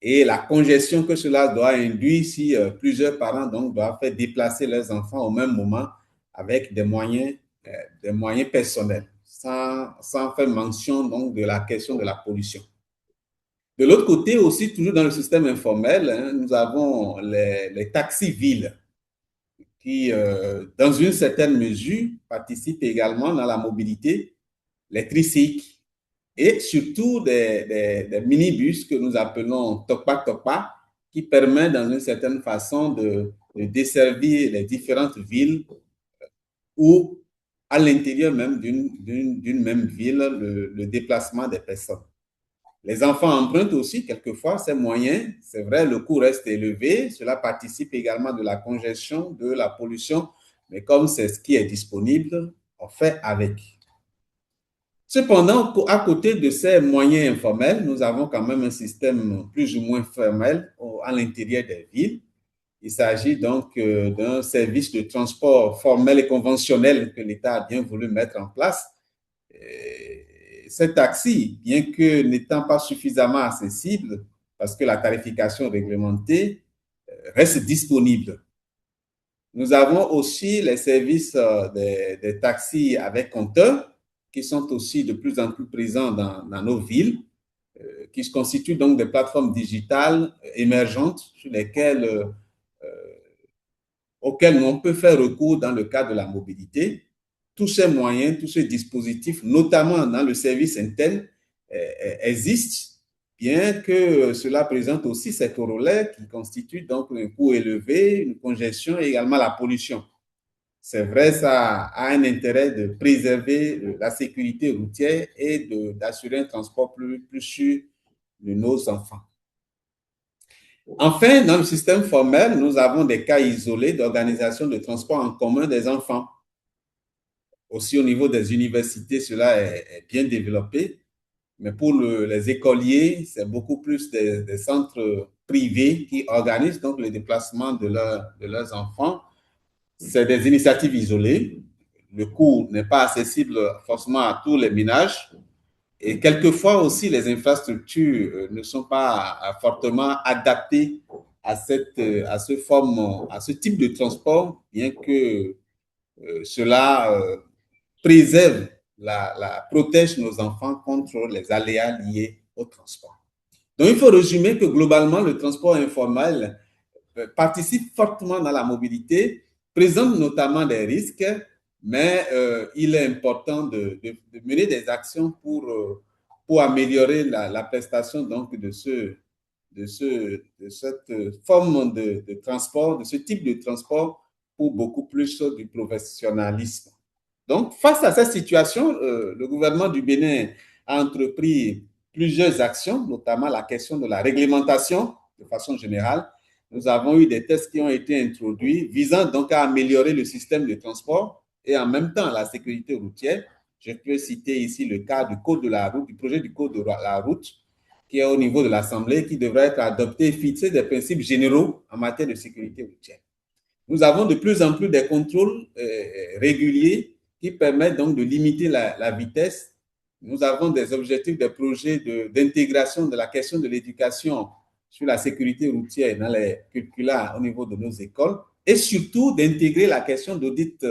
et la congestion que cela doit induire si plusieurs parents donc doivent faire déplacer leurs enfants au même moment avec des moyens personnels, sans faire mention donc de la question de la pollution. De l'autre côté aussi, toujours dans le système informel, nous avons les taxis-villes qui, dans une certaine mesure, participent également dans la mobilité, les tricycles et surtout des minibus que nous appelons Topa-Topa, qui permettent dans une certaine façon de desservir les différentes villes ou à l'intérieur même d'une même ville, le déplacement des personnes. Les enfants empruntent aussi quelquefois ces moyens. C'est vrai, le coût reste élevé. Cela participe également de la congestion, de la pollution. Mais comme c'est ce qui est disponible, on fait avec. Cependant, à côté de ces moyens informels, nous avons quand même un système plus ou moins formel à l'intérieur des villes. Il s'agit donc d'un service de transport formel et conventionnel que l'État a bien voulu mettre en place. Ces taxis, bien que n'étant pas suffisamment accessibles, parce que la tarification réglementée reste disponible. Nous avons aussi les services des taxis avec compteur, qui sont aussi de plus en plus présents dans nos villes, qui se constituent donc des plateformes digitales émergentes sur lesquelles auxquels on peut faire recours dans le cadre de la mobilité. Tous ces moyens, tous ces dispositifs, notamment dans le service Intel, existent, bien que cela présente aussi ces corollaires qui constituent donc un coût élevé, une congestion et également la pollution. C'est vrai, ça a un intérêt de préserver la sécurité routière et d'assurer un transport plus sûr de nos enfants. Enfin, dans le système formel, nous avons des cas isolés d'organisation de transport en commun des enfants. Aussi, au niveau des universités, cela est bien développé. Mais pour les écoliers, c'est beaucoup plus des centres privés qui organisent donc le déplacement de leurs enfants. C'est des initiatives isolées. Le coût n'est pas accessible forcément à tous les ménages. Et quelquefois aussi, les infrastructures ne sont pas fortement adaptées à ce type de transport, bien que cela protège nos enfants contre les aléas liés au transport. Donc, il faut résumer que globalement, le transport informel participe fortement dans la mobilité, présente notamment des risques, mais il est important de mener des actions pour améliorer la prestation donc, de cette forme de transport, de ce type de transport, pour beaucoup plus du professionnalisme. Donc, face à cette situation, le gouvernement du Bénin a entrepris plusieurs actions, notamment la question de la réglementation de façon générale. Nous avons eu des tests qui ont été introduits visant donc à améliorer le système de transport et en même temps la sécurité routière. Je peux citer ici le cas du code de la route, du projet du code de la route qui est au niveau de l'Assemblée, qui devrait être adopté et fixer des principes généraux en matière de sécurité routière. Nous avons de plus en plus des contrôles réguliers qui permettent donc de limiter la vitesse. Nous avons des objectifs, des projets d'intégration de la question de l'éducation sur la sécurité routière dans les curricula au niveau de nos écoles et surtout d'intégrer la question d'audit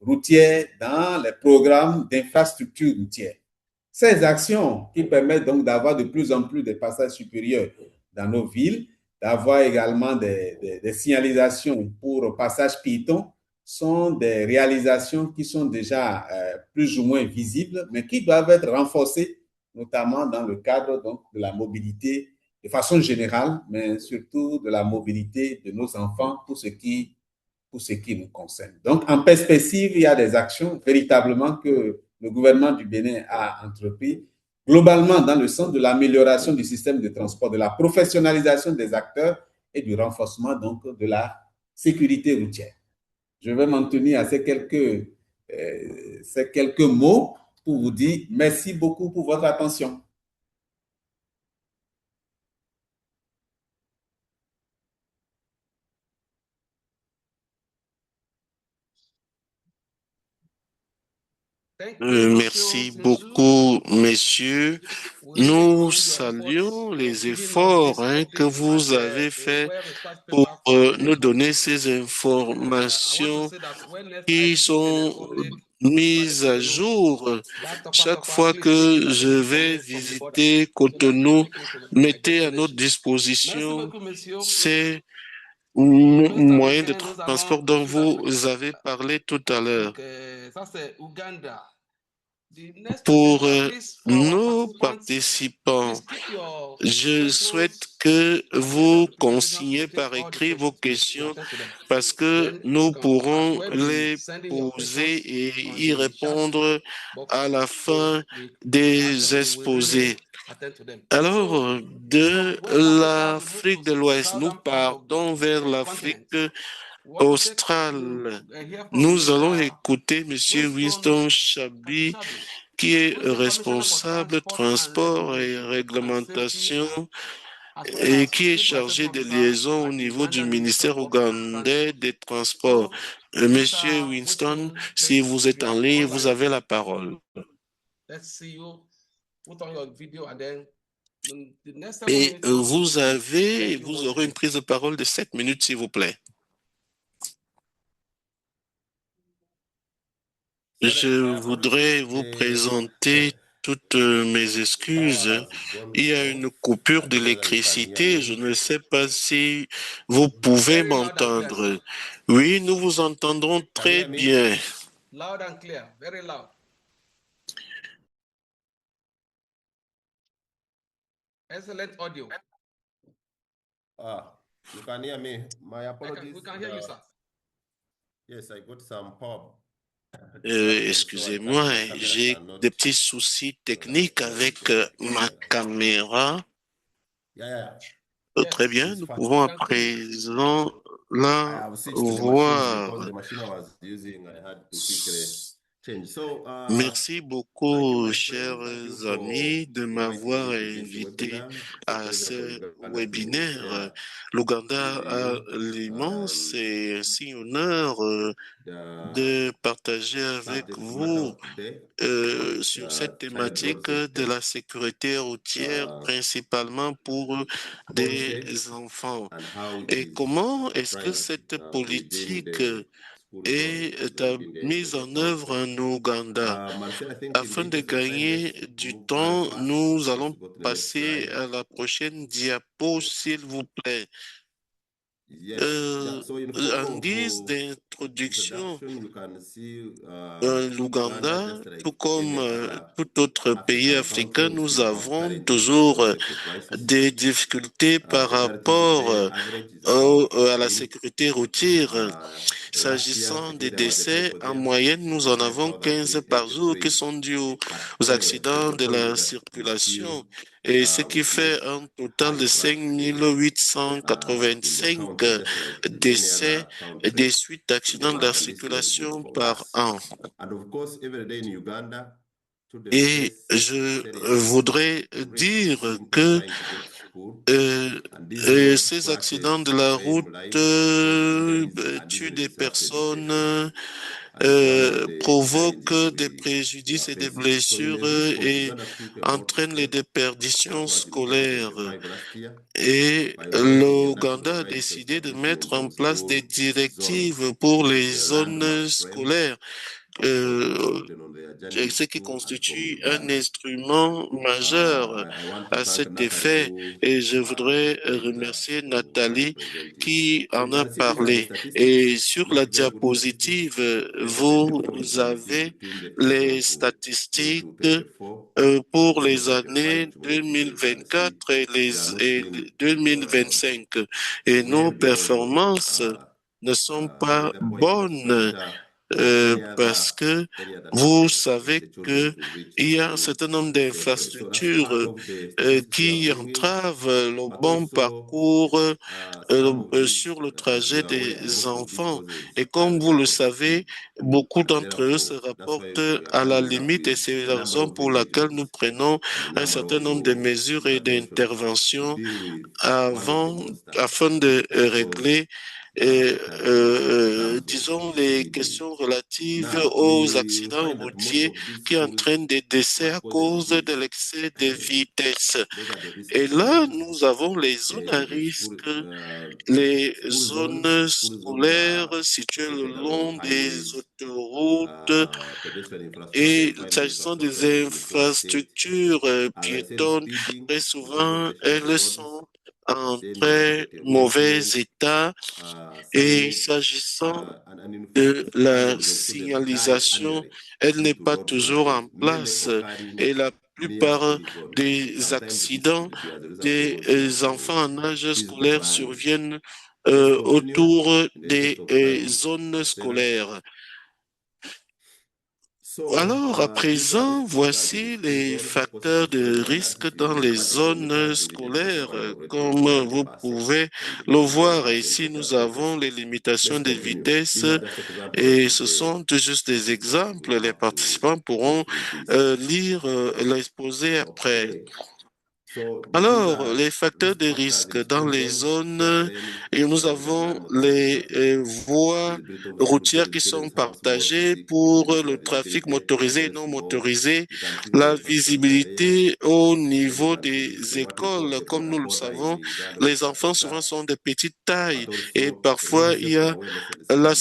routières dans les programmes d'infrastructure routière. Ces actions qui permettent donc d'avoir de plus en plus de passages supérieurs dans nos villes, d'avoir également des signalisations pour passage piéton, sont des réalisations qui sont déjà plus ou moins visibles, mais qui doivent être renforcées, notamment dans le cadre donc, de la mobilité de façon générale, mais surtout de la mobilité de nos enfants pour ce qui nous concerne. Donc, en perspective, il y a des actions véritablement que le gouvernement du Bénin a entrepris, globalement dans le sens de l'amélioration du système de transport, de la professionnalisation des acteurs et du renforcement donc de la sécurité routière. Je vais m'en tenir à ces quelques mots pour vous dire merci beaucoup pour votre attention. Merci beaucoup, messieurs. Nous saluons les efforts que vous avez faits pour nous donner ces informations qui sont mises à jour. Chaque fois que je vais visiter Cotonou, mettez à notre disposition ces moyens de transport dont vous avez parlé tout à l'heure. Pour nos participants, je souhaite que vous consignez par écrit vos questions parce que nous pourrons les poser et y répondre à la fin des exposés. Alors, de l'Afrique de l'Ouest, nous partons vers l'Afrique australe. Nous allons écouter M. Winston Chabi, qui est responsable transport et réglementation et qui est chargé de liaison au niveau du ministère ougandais des Transports. Monsieur Winston, si vous êtes en ligne, vous avez la parole. Et vous aurez une prise de parole de 7 minutes, s'il vous plaît. Je voudrais vous présenter toutes mes excuses. Il y a une coupure d'électricité. Je ne sais pas si vous pouvez m'entendre. Oui, nous vous entendrons très bien. Loud and clear, very loud. Excellent audio. You can hear me. My apologies. We can hear you, sir. Yes, I got some power. Excusez-moi, j'ai des petits soucis techniques avec ma caméra. Très bien, nous pouvons à présent la voir. Merci beaucoup, chers amis, de m'avoir invité à ce webinaire. L'Ouganda a l'immense et si honneur de partager avec vous sur cette thématique de la sécurité routière, principalement pour des enfants. Et comment est-ce que cette politique est mise en œuvre en Ouganda? Afin de gagner du temps, nous allons passer à la prochaine diapo, s'il vous plaît. En guise d'introduction, l'Ouganda, tout comme tout autre pays africain, nous avons toujours des difficultés par rapport à la sécurité routière. S'agissant des décès, en moyenne, nous en avons 15 par jour qui sont dus aux accidents de la circulation, et ce qui fait un total de 5 885 décès des suites d'accidents de la circulation par an. Et je voudrais dire que ces accidents de la route tuent des personnes provoque des injury préjudices et des faces. So in blessures a response, et Uganda took a bold entraîne les step. déperditions After administering scolaires. 25 last year, Et by writing a national l'Ouganda a guidance décidé de establishing mettre en a place des school zone. directives pour It les is a zones landmark frame scolaires, for the euh, children on their journey to ce qui school and from constitue un Uganda. instrument majeur I want to à thank cet Natalie effet. who Et je voudrais displayed remercier what is Nathalie presented. qui So en a these are the parlé. statistics. Et sur la Not very good statistics. diapositive, 2024 vous literacy avez between the ages les of 2 statistiques to 24, pour les années 0.5 to 1.5. 2024 et We are not et seeing 2025. Et nos well because of performances ne sont pas data point bonnes exposure or any parce que vous factors savez the children que to reach il y a un school certain nombre safely. So that's part d'infrastructures of the statistics we are qui bringing, entravent le but bon also parcours some of sur these, le as you trajet are aware, des most of these enfants. causes Et are comme vous le related to savez, speed. beaucoup And d'entre eux se therefore, that's why rapportent we are à la coming up limite et with c'est a la number raison of pour laquelle initiatives nous prenons and a un number certain nombre de also mesures et interventions to d'interventions deal with one of the avant, monsters afin de because régler, characteristics in terms of disons, les speeding. questions relatives Now, aux we accidents find that most routiers of these qui schools, entraînent des décès à what causes cause de this? l'excès de vitesse. Those are the risk Et là, zones. nous avons les zones à The school, risque, les zones. zones School zones scolaires are situées le located along long des highways, autoroutes. pedestrian infrastructure, Et defined s'agissant des infrastructure in the poor state. infrastructures As I said, piétonnes, speeding très is also souvent, pedestrian elles roads, sont en semi-adequate très mauvais emplacement, état. Et signage, s'agissant and in de fact, la thousands of children die signalisation, annually elle due n'est to pas road toujours en crashes, many place occurring et la near plupart speedy zones. des Sometimes accidents it is as a result des enfants en âge feasible scolaire planning. surviennent Let's continue autour in the des interest of time, zones Marcella. scolaires. So, Alors, à these are the présent, factors in voici school les zones. Of course, it facteurs is not de one risque attitude, dans les but economical zones privilege for scolaires. survival rate of Comme vous 90% pouvez and le more than voir half in ici, social nous avons status. les limitations Let's de continue. vitesse These are just examples et of ce the sont juste des statistics that we exemples. Les have to participants pourront put with this. lire l'exposé après. Okay. So these Alors, are les facteurs risk de factors risque in dans school les zones. There are zones, many. et nous These are avons landmark frame les traffic. voies Visibility of school routières because qui sont students have small partagées physique pour mobility le advantage. trafic The motorisé et access non more. motorisé, You can see the la infrastructure there. visibilité au So you niveau can see des what we call écoles. the Comme nous le Bodaboda in savons, Uganda, which les is enfants souvent Africa, sont de petite taille but et also road parfois il y safety a awareness and la skills.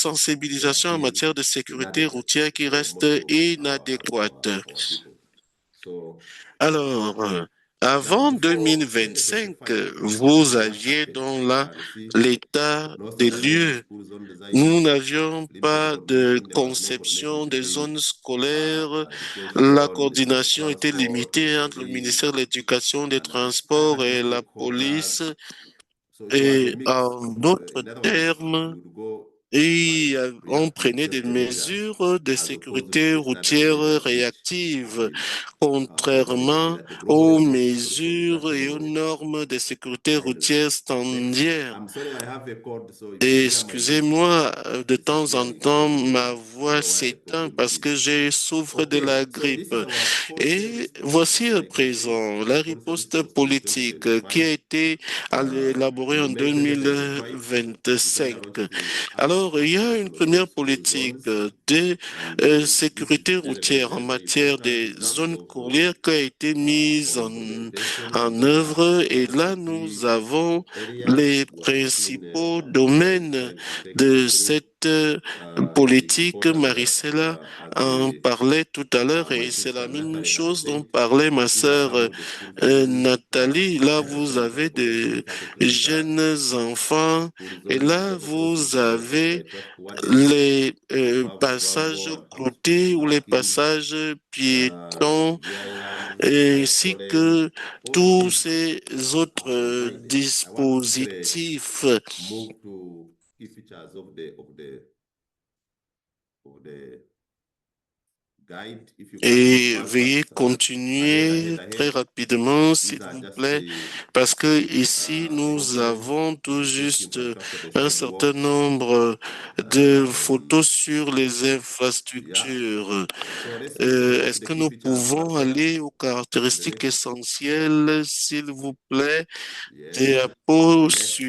They are sensibilisation en still matière de sécurité inadequate routière qui for reste most of inadéquate. our people. So Alors, now avant before, let us 2025, specify vous what aviez happened. dans You là can see l'état North des Central Region lieux. School Zone Nous Design, n'avions limited pas de coordination. There was no coordination conception des between zones scolaires. La education, Ministry of coordination était Transport, limitée entre le police, ministère de l'Éducation, des and Transports other key et la stakeholders. police. So it was a Et mix. en d'autres In other words, termes, we would go by et on reactive prenait des safety measures mesures de as opposed to sécurité the standard routière measures which have réactives, been contrairement implemented at the global aux level, but also mesures national et aux level. normes de sécurité Anyway, routière standards. I'm sorry, I have a cold, so if you Et hear my excusez-moi, de temps en disappearing, temps, don't ma worry. voix I know what the s'éteint problem parce que is. je souffre de Okay, la so this grippe. is our policy Et response. voici As à I can see, présent la policy riposte response in politique qui a 2025. été élaborée In en May 2025, Uganda 2025. launched the Alors, il y a une national première school politique zones, de and this is sécurité very, very, routière en very, very matière important des in terms zones of scolaires qui a été mise our implementation en in other œuvre. Et là, nous ICT avons areas. les We have seen principaux Maricela is domaines trying to take us de through cette the politique. important that Maricela as en the parlait tout à l'heure my et c'est la sister même Natalie has chose dont said, parlait ma these are sœur some of the school zones. Nathalie. Là, vous Sorry, avez Population de Traffic Register jeunes enfants school et zones. là, These are the crossings vous authorized by avez traffic wardens. les passages Rwambo, cloutés ou les parking, passages piétons GI lines, ainsi Icolen. que All tous these ces are autres provided. I want to quickly dispositifs. move to key features of the guide. If you can move Et fast, veuillez fast, continuer très ahead. rapidement, These s'il are vous just plaît, the parce que ici, nous components avons tout of safety juste infrastructure, the un certain sidewalks. nombre de photos sur les infrastructures. So let's move now to Est-ce the que key nous features, pouvons Marcella. aller aux The caractéristiques next, essentielles, s'il vous plaît, yes. diapo Next.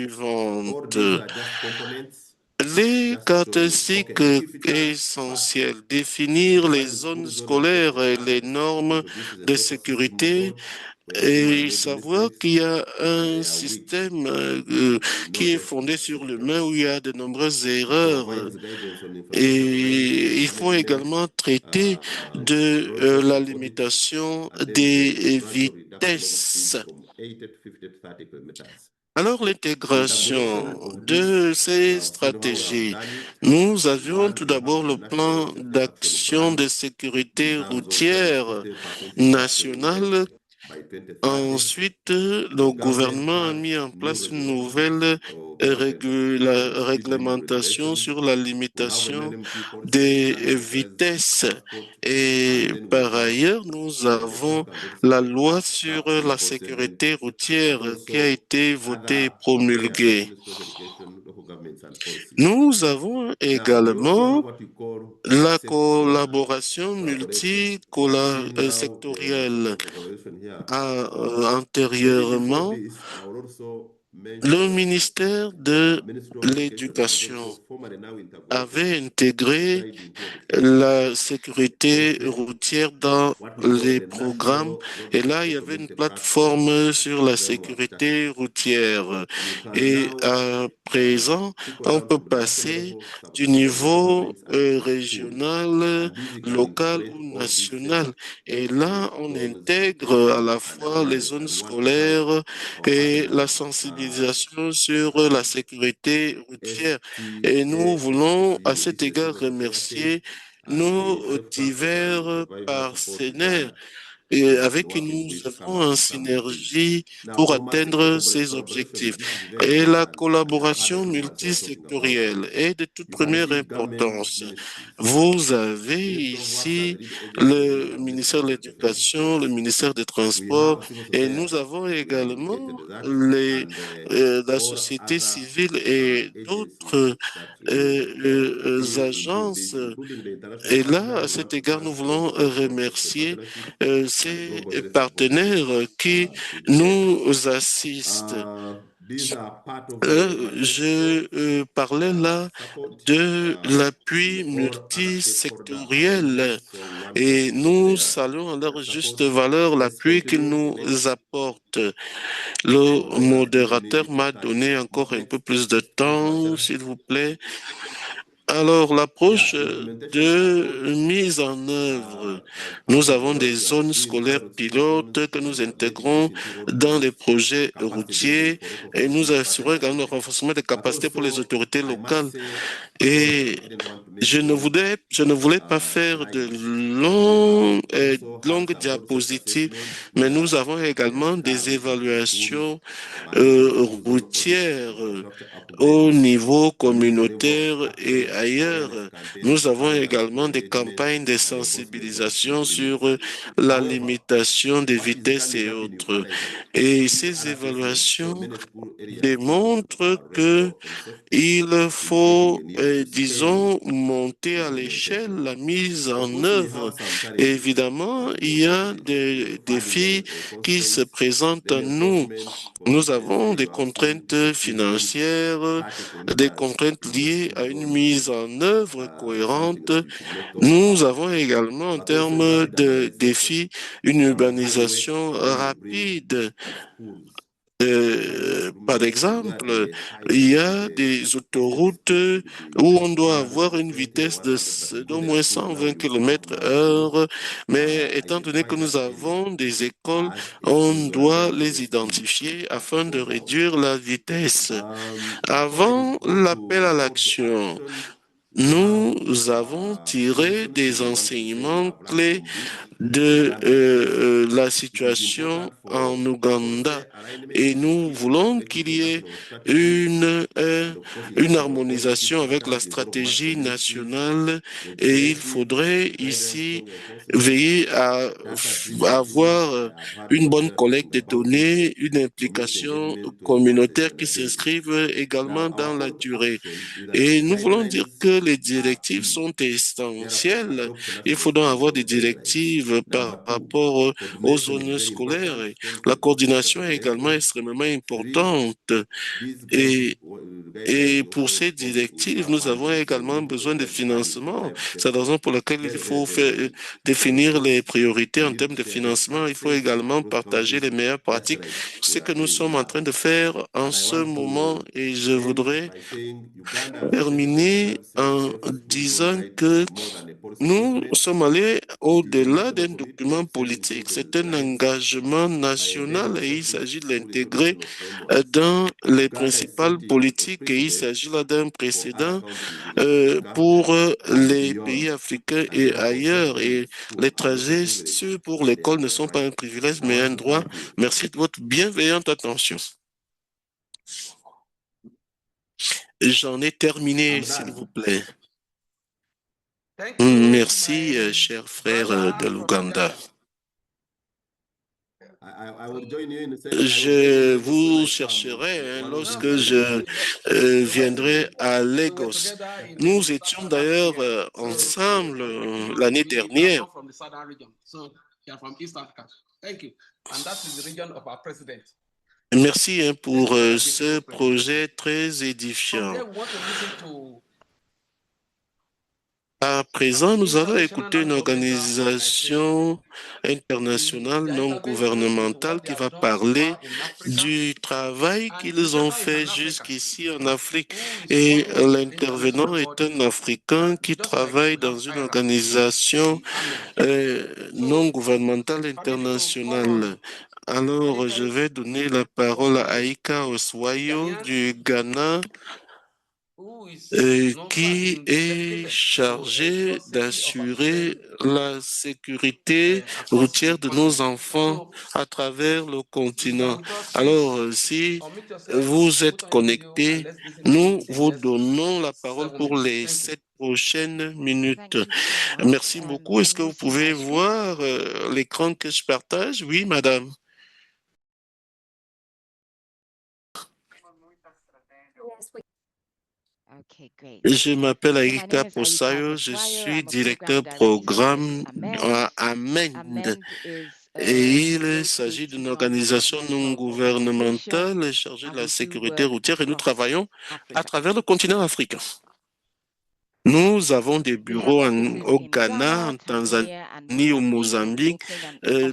All suivante? these are just components Les just showing, caractéristiques okay, if it's a essentielles, définir les define the zones full zone of scolaires et les normes so this is a de sort of system of sécurité code where human et made savoir mistakes qu'il y a and un they are weak système and qui est noted fondé as sur such l'humain où errors. il y a de nombreuses It erreurs. provides guidance on infrastructure design Et and il faut management, également traiter de process la audits, limitation and then the des gradual reduction of vitesses. speed from 80 to 50 to 30 kilometers. Alors, In tabulation l'intégration of de this, ces I've shown how we have stratégies, done it. nous avions One, tout we d'abord have the le National plan Safety Action d'action Plan de in sécurité terms of routière 40% reduction in nationale. deaths by 2030. Ensuite, le The government gouvernement a has mis en new place une nouvelle guidance on speed limit réglementation regulation. sur la We have an limitation NMT policy des standard-based vitesses. transport, Et and then we par have ailleurs, nous the avons Traffic and Road la Safety loi Act, sur TAP la 24/7, sécurité and routière qui a also été votée et other areas of promulguée. Ministry of Education, local governments, and policies. Nous avons Now, we also have également what we call la safety zone collaboration collaboration. You have seen how there is a sort multisectorielle. of a collaboration here. Maybe before Antérieurement, this, I will also le mention ministère de Ministry of Education has l'Éducation also formally now integrated avait intégré guiding to education la sécurité policy, routière dans what we call les the programmes. National Road Et là, il Safety y avait une Community Platform plateforme sur la framework started. sécurité routière. You can Et now à présent, trickle on down peut to the national passer level, du sub-national local niveau governments and to schools. régional, And this you can local integrate ou all these national. Et safety là, on zones, intègre à education la and fois les awareness zones at one site scolaires or et la partner sensibilisation sur la sécurité routière. Et nous voulons STASU. à cet This is a égard sort of association remercier and the nos self-trusted and divers supervisional support partenaires designed avec qui working nous with œuvrons en some of these. synergie Now, pour from a sector atteindre ces collaboration, objectifs. this is very Et la important, and I've had a collaboration few months here talking about it. multisectorielle est de toute You can première see government importance. ministries. Vous avez Ministry of Works are the ici lead agency in le our ministère de ministry of education. l'Éducation, le ministère des We Transports, have civil et nous society. avons We have également indicated that, les, and la all société other civile et agencies d'autres that play into agences. this, including the international Et là, partner à and cet what égard, nous has voulons also got the remercier partnership and ces global leadership partenaires bodies qui together. nous assistent. These are part of the manifesto Je parlais là support de in l'appui all other stakeholder multisectoriel arrangements. So we want to et appreciate nous saluons à leur their juste support. valeur Let's l'appui qu'ils continue. nous Next. apportent. Le Sorry, I've given me modérateur little m'a time. donné encore un peu Next, plus de please, temps, Marcella. s'il vous plaît. Alors, l'approche Yeah, implementation de approach. mise en œuvre, As part nous of avons what des we are zones doing scolaires pilot school zones, pilotes que nous we are making this intégrons into road dans les projects, projets capacity building routiers for local et nous authorities, assurons but également le renforcement des but capacités pour les also autorités I must locales. say, because Et I didn't want to make long je ne voulais pas faire de slides, we have also had longues some road safety diapositives, assessments mais nous where avons également des established schools évaluations mandated full zone audits, routières infrastructure au upgrades, niveau community level communautaire et actions, ailleurs. awareness campaigns, Nous avons hazard également des management, campagnes de and enforcement of speed sensibilisation sur limits. la However, limitation des what is vitesses coming et up in autres. Uganda is that Et these ces are assessments show évaluations many school areas démontrent are rest que off from safety, il indicating a faut, need to scale disons, monter à l'échelle implementation. la mise Of en course, we œuvre. have some Et challenges évidemment, and il y a possibilities. des Funding défis qui se constraints, présentent à then nous. enforcement, Nous consistency. avons des You have seen contraintes speed limits, financières, 30 des kilometers contraintes in the liées school à une zones mise is en œuvre something cohérente. that we should not talk Nous about. avons également en But also termes rapid de urbanization. défis une Some highway urbanisation when you bring rapide. schools. Sometimes Par ruminate where exemple, the high il y density, a des the autoroutes speed should be où on doit avoir une 120 or vitesse 100, but d'au because there are moins schools now 120 in some of km my schools, heure, mais étant donné que identify nous that area avons des écoles, as a on school zone doit where les the speed identifier must afin de go down. réduire la vitesse. Before I Avant go l'appel à to call to l'action, action, we have nous avons tiré solutions. des We want to say we enseignements have learned clés from this in de Uganda. la It is situation important en for Ouganda fair alignment et nous in voulons qu'il executing y ait national strategies. And of course, in une national policies, harmonisation avec la conduct development stratégie communities, nationale et il legislative, faudrait guidance, ici strong enforcement, veiller à data-driven decisions. avoir I've had une bonne Marcella collecte talking de about it. données, une Community implication engagement to enforce communautaire qui accountability. s'inscrive Now, également our dans la call to durée. action is that Et nous voulons dire guidelines que les directives sont essentielles. Il faut donc avoir des directives par rapport aux zones scolaires. Et la coordination est également extrêmement importante. Et et pour ces directives, nous avons également besoin de financement. C'est la raison pour laquelle il faut définir les priorités en termes de financement. Il faut également partager les meilleures pratiques. Ce que nous sommes en train de faire en ce moment, et je voudrais terminer en disant que nous sommes allés au-delà d'un document politique. C'est un engagement national et il s'agit de l'intégrer dans les principales politiques et il s'agit là d'un précédent pour les pays africains et ailleurs. Et les trajets sûrs pour l'école ne sont pas un privilège mais un droit. Merci de votre bienveillante attention. J'en ai terminé, s'il vous plaît. Merci, cher frère de l'Ouganda. Je vous chercherai lorsque je viendrai à Lagos. Nous étions d'ailleurs ensemble l'année dernière. Merci pour ce projet très édifiant. À présent, nous allons écouter une organisation internationale non gouvernementale qui va parler du travail qu'ils ont fait jusqu'ici en Afrique. Et l'intervenant est un Africain qui travaille dans une organisation non gouvernementale internationale. Alors, je vais donner la parole à Aika Oswayo du Ghana, qui est chargé d'assurer la sécurité routière de nos enfants à travers le continent. Alors, si vous êtes connectés, nous vous donnons la parole pour les 7 prochaines minutes. Merci beaucoup. Est-ce que vous pouvez voir l'écran que je partage? Oui, madame. Je m'appelle Aika Posayo, je suis directeur programme à Amend. Et il s'agit d'une organisation non gouvernementale chargée de la sécurité routière et nous travaillons à travers le continent africain. Nous avons des bureaux au Ghana, en Tanzanie, au Mozambique.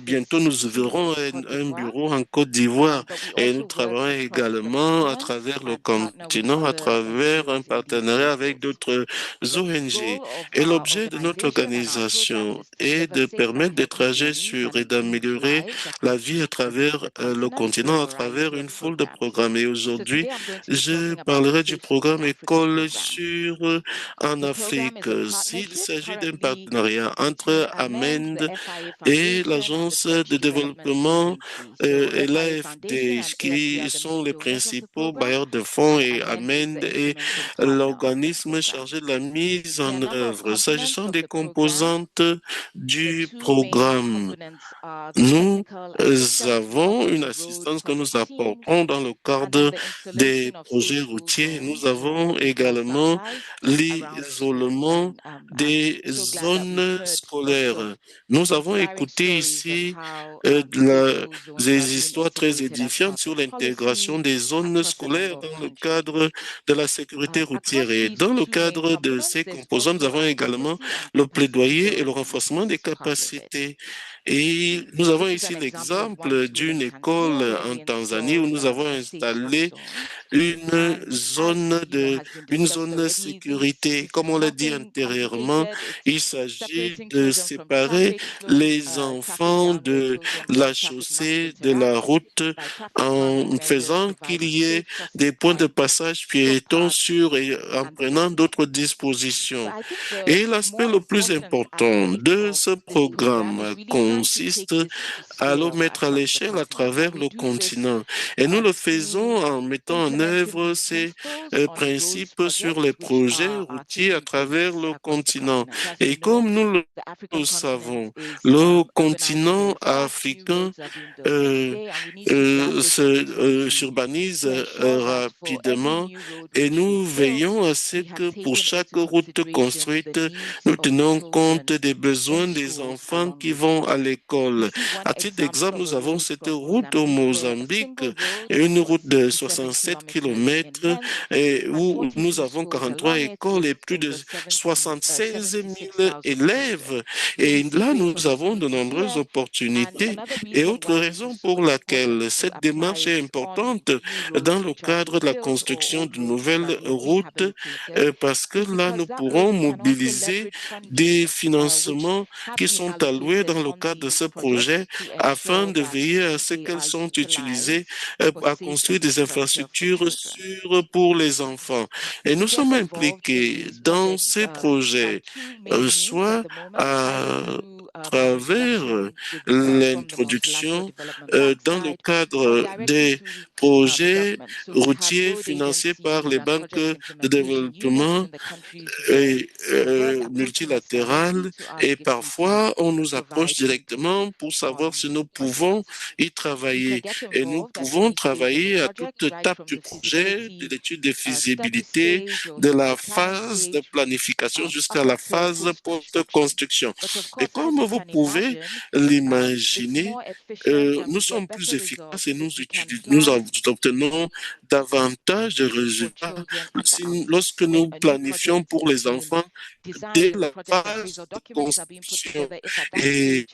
Bientôt, nous verrons un bureau en Côte d'Ivoire. Et nous travaillons également à travers le continent, à travers un partenariat avec d'autres ONG. Et l'objet de notre organisation est de permettre des trajets sûrs et d'améliorer la vie à travers le continent, à travers une foule de programmes. Et aujourd'hui, je parlerai du programme École sûre en Afrique. S'il s'agit d'un partenariat entre Amend et l'Agence de développement et l'AFD, qui sont les principaux bailleurs de fonds, et Amend est l'organisme chargé de la mise en œuvre. S'agissant des composantes du programme, nous avons une assistance que nous apportons dans le cadre des projets routiers. Nous avons également l'isolement des zones scolaires. Nous avons écouté ici des histoires très édifiantes sur l'intégration des zones scolaires dans le cadre de la sécurité routière. Et dans le cadre de ces composants, nous avons également le plaidoyer et le renforcement des capacités. Et nous avons ici l'exemple d'une école en Tanzanie où nous avons installé une zone sécurité. Comme on l'a dit antérieurement, il s'agit de séparer les enfants de la chaussée, de la route, en faisant qu'il y ait des points de passage piétons sûrs et en prenant d'autres dispositions. Et l'aspect le plus important de ce programme consiste à le mettre à l'échelle à travers le continent. Et nous le faisons en mettant en œuvre ces principes sur les projets routiers à travers le continent. Et comme nous le savons, le continent africain s'urbanise rapidement et nous veillons à ce que pour chaque route construite, nous tenons compte des besoins des enfants qui vont à l'école. À titre d'exemple, nous avons cette route au Mozambique, une route de 67 kilomètres où nous avons 43 écoles et plus de 76 000 élèves. Et là, nous avons de nombreuses opportunités. Et autre raison pour laquelle cette démarche est importante dans le cadre de la construction de nouvelles routes, parce que là, nous pourrons mobiliser des financements qui sont alloués dans le cadre de ce projet afin de veiller à ce qu'elles sont utilisées à construire des infrastructures sûres pour les enfants. Et nous sommes impliqués dans ces projets, soit à travers l'introduction dans le cadre des projets routiers financés par les banques de développement et multilatérales, et parfois on nous approche directement pour savoir si nous pouvons y travailler. Et nous pouvons travailler à toute étape du projet, de l'étude de faisabilité, de la phase de planification jusqu'à la phase post-construction. Et comme vous pouvez l'imaginer, nous sommes plus efficaces et nous obtenons davantage de résultats lorsque nous planifions pour les enfants dès la phase de construction. Et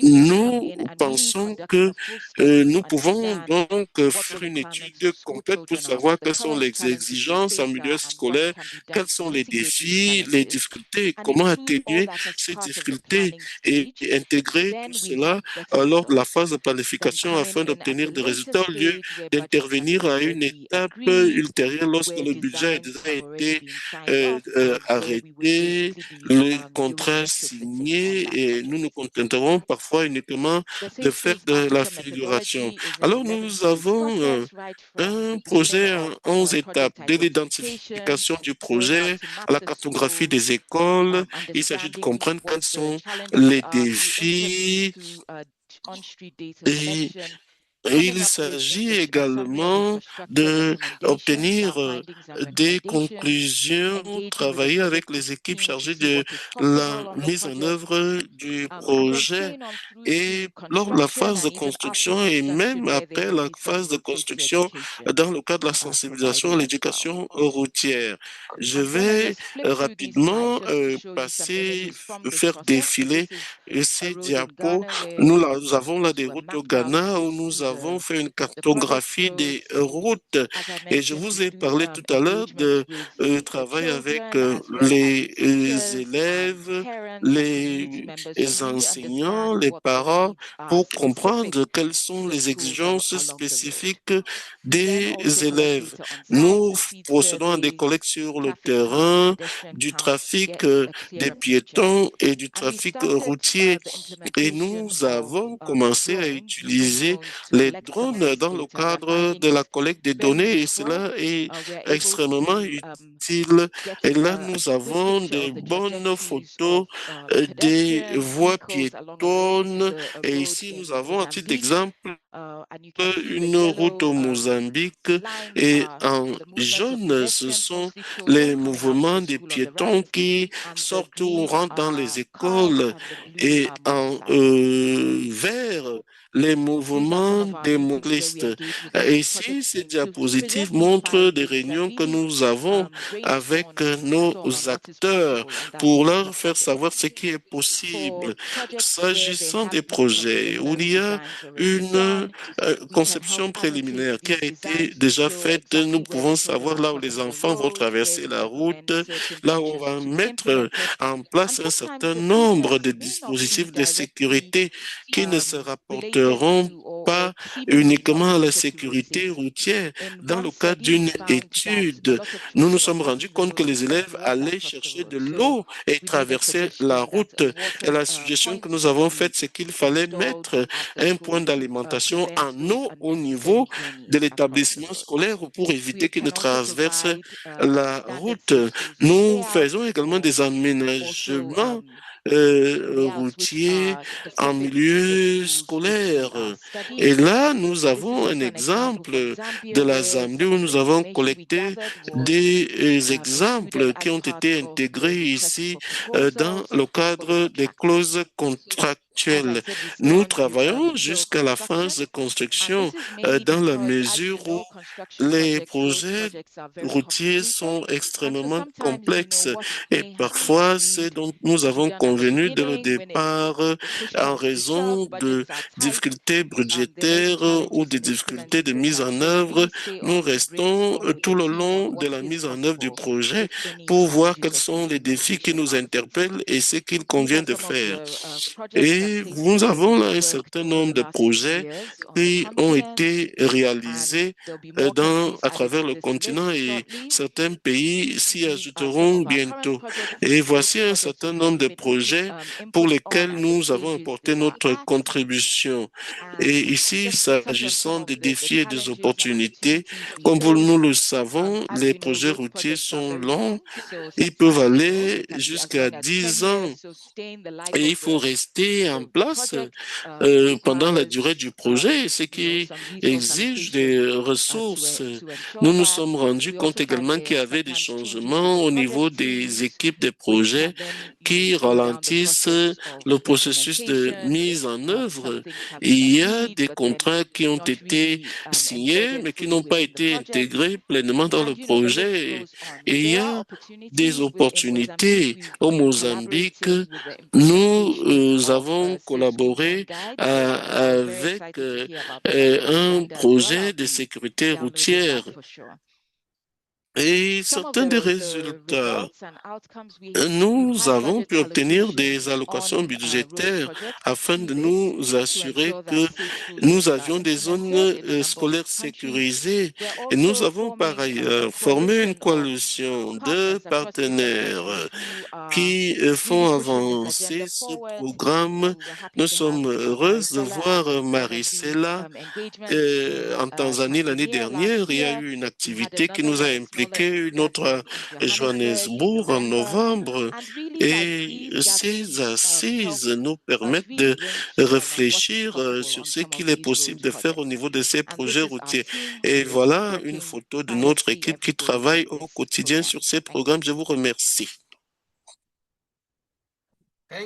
nous pensons que nous pouvons donc faire une étude complète pour savoir quelles sont les exigences en milieu scolaire, quels sont les défis, les difficultés, et comment atténuer ces difficultés et intégrer tout cela lors de la phase de planification afin d'obtenir des résultats au lieu d'intervenir à une étape ultérieure lorsque le budget a déjà été arrêté, le contrat signé et nous nous contenterons parfois uniquement de faire de la figuration. Alors nous avons un projet en 11 étapes, de l'identification du projet à la cartographie des écoles. Il s'agit de comprendre quels sont les défis et il s'agit également d'obtenir des conclusions, travailler avec les équipes chargées de la mise en œuvre du projet et lors de la phase de construction et même après la phase de construction dans le cadre de la sensibilisation à l'éducation routière. Je vais rapidement faire défiler ces diapos. Nous avons là des routes au Ghana où nous avons fait une cartographie des routes et je vous ai parlé tout à l'heure de travail avec les élèves, les enseignants, les parents pour comprendre quelles sont les exigences spécifiques des élèves. Nous procédons à des collectes sur le terrain du trafic des piétons et du trafic routier et nous avons commencé à utiliser les drones dans le cadre de la collecte des données et cela est extrêmement utile. Et là, nous avons de bonnes photos des voies piétonnes et ici, nous avons à titre d'exemple une route au Mozambique et en jaune, ce sont les mouvements des piétons qui sortent ou rentrent dans les écoles et en vert, les mouvements des motoristes. Et ici, ces diapositives montrent des réunions que nous avons avec nos acteurs pour leur faire savoir ce qui est possible. S'agissant des projets où il y a une conception préliminaire qui a été déjà faite, nous pouvons savoir là où les enfants vont traverser la route, là où on va mettre en place un certain nombre de dispositifs de sécurité qui ne se rapporteront pas pas uniquement à la sécurité routière. Dans le cadre d'une étude, nous nous sommes rendus compte que les élèves allaient chercher de l'eau et traverser la route. Et la suggestion que nous avons faite, c'est qu'il fallait mettre un point d'alimentation en eau au niveau de l'établissement scolaire pour éviter qu'ils ne traversent la route. Nous faisons également des aménagements routiers en milieu scolaire. Et là, nous avons un exemple de la Zambie où nous avons collecté des exemples qui ont été intégrés ici dans le cadre des clauses contractuelles. Nous travaillons jusqu'à la phase de construction dans la mesure où les projets routiers sont extrêmement complexes et parfois c'est dont nous avons convenu dès le départ en raison de difficultés budgétaires ou de difficultés de mise en œuvre. Nous restons tout le long de la mise en œuvre du projet pour voir quels sont les défis qui nous interpellent et ce qu'il convient de faire. Et nous avons là un certain nombre de projets qui ont été réalisés à travers le continent et certains pays s'y ajouteront bientôt. Et voici un certain nombre de projets pour lesquels nous avons apporté notre contribution. Et ici, s'agissant des défis et des opportunités, comme nous le savons, les projets routiers sont longs. Ils peuvent aller jusqu'à 10 ans et il faut rester en place pendant la durée du projet, ce qui exige des ressources. Nous nous sommes rendus compte également qu'il y avait des changements au niveau des équipes de projets qui ralentissent le processus de mise en œuvre. Il y a des contrats qui ont été signés, mais qui n'ont pas été intégrés pleinement dans le projet. Et il y a des opportunités. Au Mozambique, nous avons collaboré avec un projet de sécurité routière. Et certains des résultats, nous avons pu obtenir des allocations budgétaires afin de nous assurer que nous avions des zones scolaires sécurisées. Et nous avons par ailleurs formé une coalition de partenaires qui font avancer ce programme. Nous sommes heureuses de voir Maricela en Tanzanie l'année dernière. Il y a eu une activité qui nous a impliqués, une autre à Johannesburg en novembre. Et ces assises nous permettent de réfléchir sur ce qu'il est possible de faire au niveau de ces projets routiers. Et voilà une photo de notre équipe qui travaille au quotidien sur ces programmes. Je vous remercie.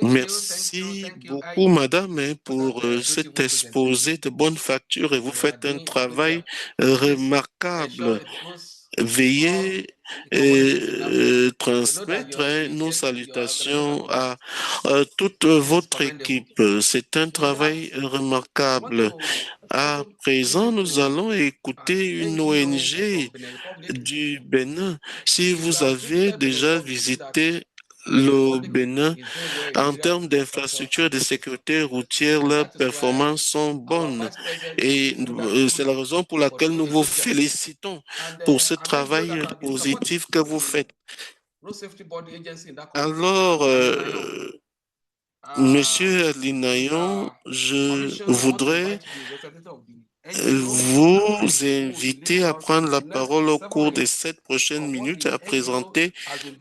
Merci beaucoup, madame, pour cet exposé de bonne facture et vous faites un travail remarquable. Veuillez transmettre nos salutations à toute votre équipe. C'est un travail remarquable. À présent, nous allons écouter une ONG du Bénin. Si vous avez déjà visité le Bénin, en termes d'infrastructure et de sécurité routière, leurs performances sont bonnes. Et c'est la raison pour laquelle nous vous félicitons pour ce travail positif que vous faites. Alors, Monsieur Alinayon, je voudrais vous inviter à prendre la parole au cours des 7 prochaines minutes et à présenter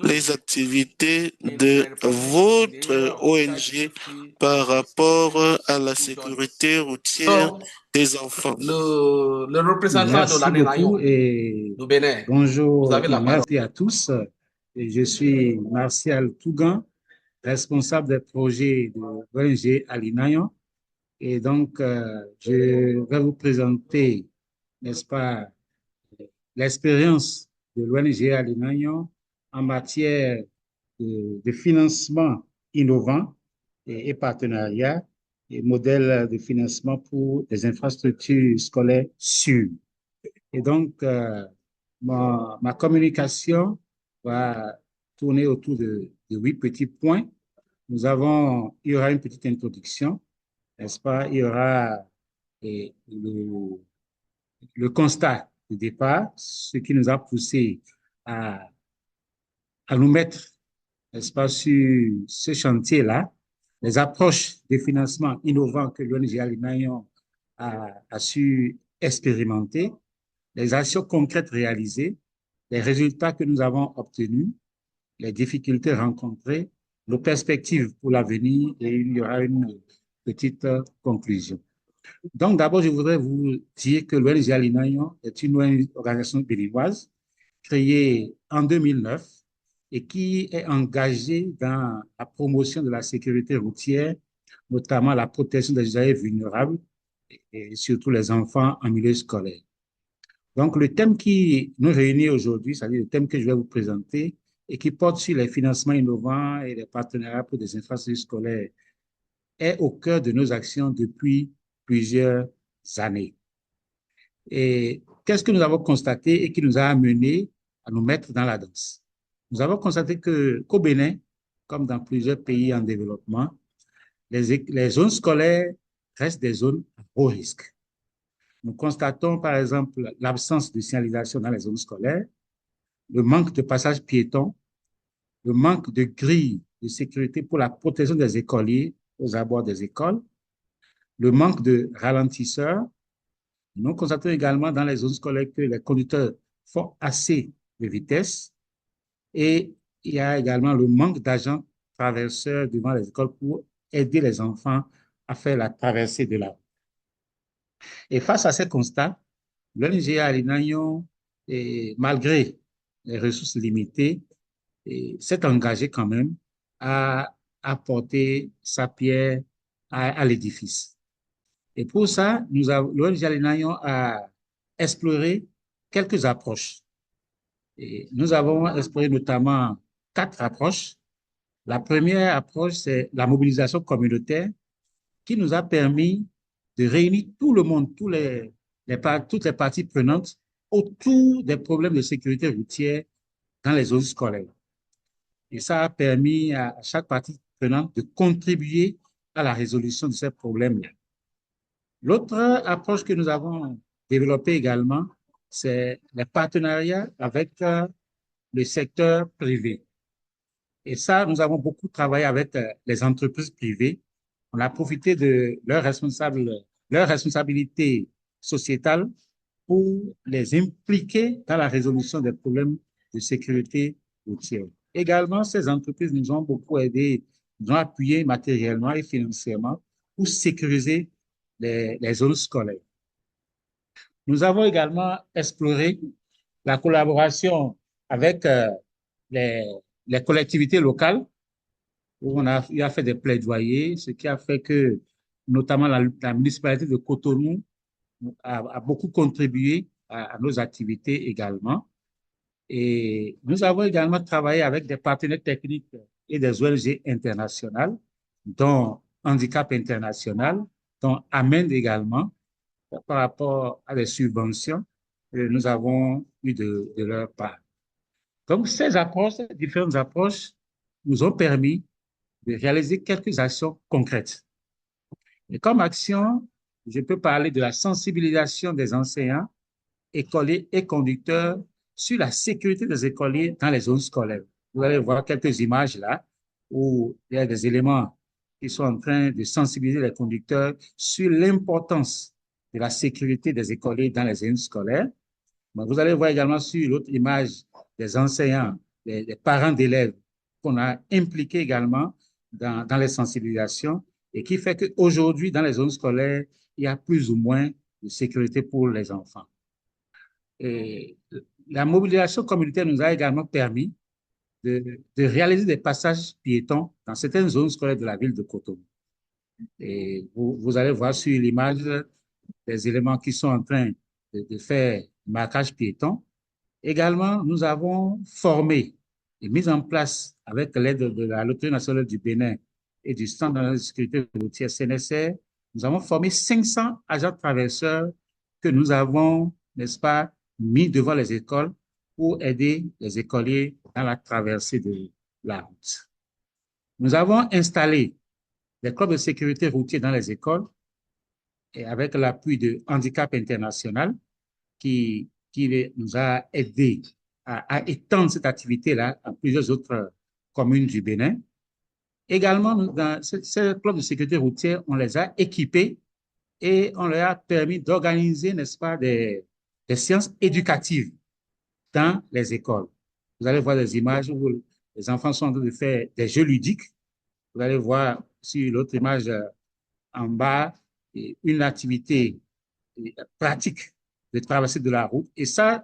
les activités de votre ONG par rapport à la sécurité routière des enfants. Le représentant Merci de l'ANENAYO beaucoup et du Bénin, bonjour vous avez la et parole. merci à tous. Et je suis Martial Tougan, responsable des projets de l'ONG Alinayon. Et donc, je vais vous présenter, n'est-ce pas, l'expérience de l'ONG Alinayon en matière de financement innovant et partenariat et modèle de financement pour des infrastructures scolaires sûres. Et donc, ma communication va tourner autour de 8 petits points. Il y aura une petite introduction, n'est-ce pas? Il y aura Et le constat de départ, ce qui nous a poussé à, à nous mettre, n'est-ce pas, sur ce chantier-là, les approches de financement innovants que l'ONG Alinayon a su expérimenter, les actions concrètes réalisées, les résultats que nous avons obtenus, les difficultés rencontrées, nos perspectives pour l'avenir, et il y aura une petite conclusion. Donc, d'abord, je voudrais vous dire que l'ONG Alinayon est une organisation béninoise créée en 2009 et qui est engagée dans la promotion de la sécurité routière, notamment la protection des usagers vulnérables et surtout les enfants en milieu scolaire. Donc, le thème qui nous réunit aujourd'hui, c'est-à-dire le thème que je vais vous présenter et qui porte sur les financements innovants et les partenariats pour des infrastructures scolaires, est au cœur de nos actions depuis plusieurs années. Et qu'est-ce que nous avons constaté et qui nous a amené à nous mettre dans la danse? Nous avons constaté qu'au Bénin, comme dans plusieurs pays en développement, les zones scolaires restent des zones à haut risque. Nous constatons par exemple l'absence de signalisation dans les zones scolaires, le manque de passages piétons, le manque de grilles de sécurité pour la protection des écoliers aux abords des écoles, le manque de ralentisseurs. Nous constatons également dans les zones scolaires que les conducteurs font assez de vitesse et il y a également le manque d'agents traverseurs devant les écoles pour aider les enfants à faire la traversée de la route. Et face à ces constats, l'ONG Alinayon, malgré les ressources limitées, s'est engagé quand même à apporter sa pierre à l'édifice. Et pour ça, l'ONG Alinayon a exploré quelques approches. Et nous avons exploré notamment 4 approches. La première approche, c'est la mobilisation communautaire qui nous a permis de réunir tout le monde, toutes les parties prenantes autour des problèmes de sécurité routière dans les zones scolaires. Et ça a permis à chaque partie prenante de contribuer à la résolution de ces problèmes-là. L'autre approche que nous avons développée également, c'est les partenariats avec le secteur privé. Et ça, nous avons beaucoup travaillé avec les entreprises privées. On a profité de leur responsabilité sociétale pour les impliquer dans la résolution des problèmes de sécurité routière. Également, ces entreprises nous ont beaucoup aidés, nous ont appuyés matériellement et financièrement pour sécuriser les zones scolaires. Nous avons également exploré la collaboration avec les collectivités locales, où il a fait des plaidoyers, ce qui a fait que, notamment la municipalité de Cotonou a beaucoup contribué à nos activités également. Et nous avons également travaillé avec des partenaires techniques et des ONG internationales, dont Handicap International, dont Amend également, par rapport à des subventions que nous avons eues de leur part. Donc, ces approches, ces différentes approches, nous ont permis de réaliser quelques actions concrètes. Et comme action, je peux parler de la sensibilisation des enseignants, écoliers et conducteurs sur la sécurité des écoliers dans les zones scolaires. Vous allez voir quelques images là où il y a des éléments qui sont en train de sensibiliser les conducteurs sur l'importance de la sécurité des écoliers dans les zones scolaires. Mais vous allez voir également sur l'autre image des enseignants, des parents d'élèves qu'on a impliqués également dans les sensibilisations et qui fait qu'aujourd'hui, dans les zones scolaires, il y a plus ou moins de sécurité pour les enfants. Et la mobilisation communautaire nous a également permis de réaliser des passages piétons dans certaines zones scolaires de la ville de Cotonou. Et vous allez voir sur l'image des éléments qui sont en train de faire marquage piéton. Également, nous avons formé et mis en place, avec l'aide de la Loterie nationale du Bénin et du Centre de sécurité routière CNSR, nous avons formé 500 agents traverseurs que nous avons, n'est-ce pas, mis devant les écoles pour aider les écoliers dans la traversée de la route. Nous avons installé des clubs de sécurité routière dans les écoles et avec l'appui de Handicap International qui nous a aidés à étendre cette activité-là à plusieurs autres communes du Bénin. Également, dans ces clubs de sécurité routière, on les a équipés et on leur a permis d'organiser, n'est-ce pas, des séances éducatives dans les écoles. Vous allez voir des images où les enfants sont en train de faire des jeux ludiques. Vous allez voir sur l'autre image en bas une activité pratique de traverser de la route. Et ça,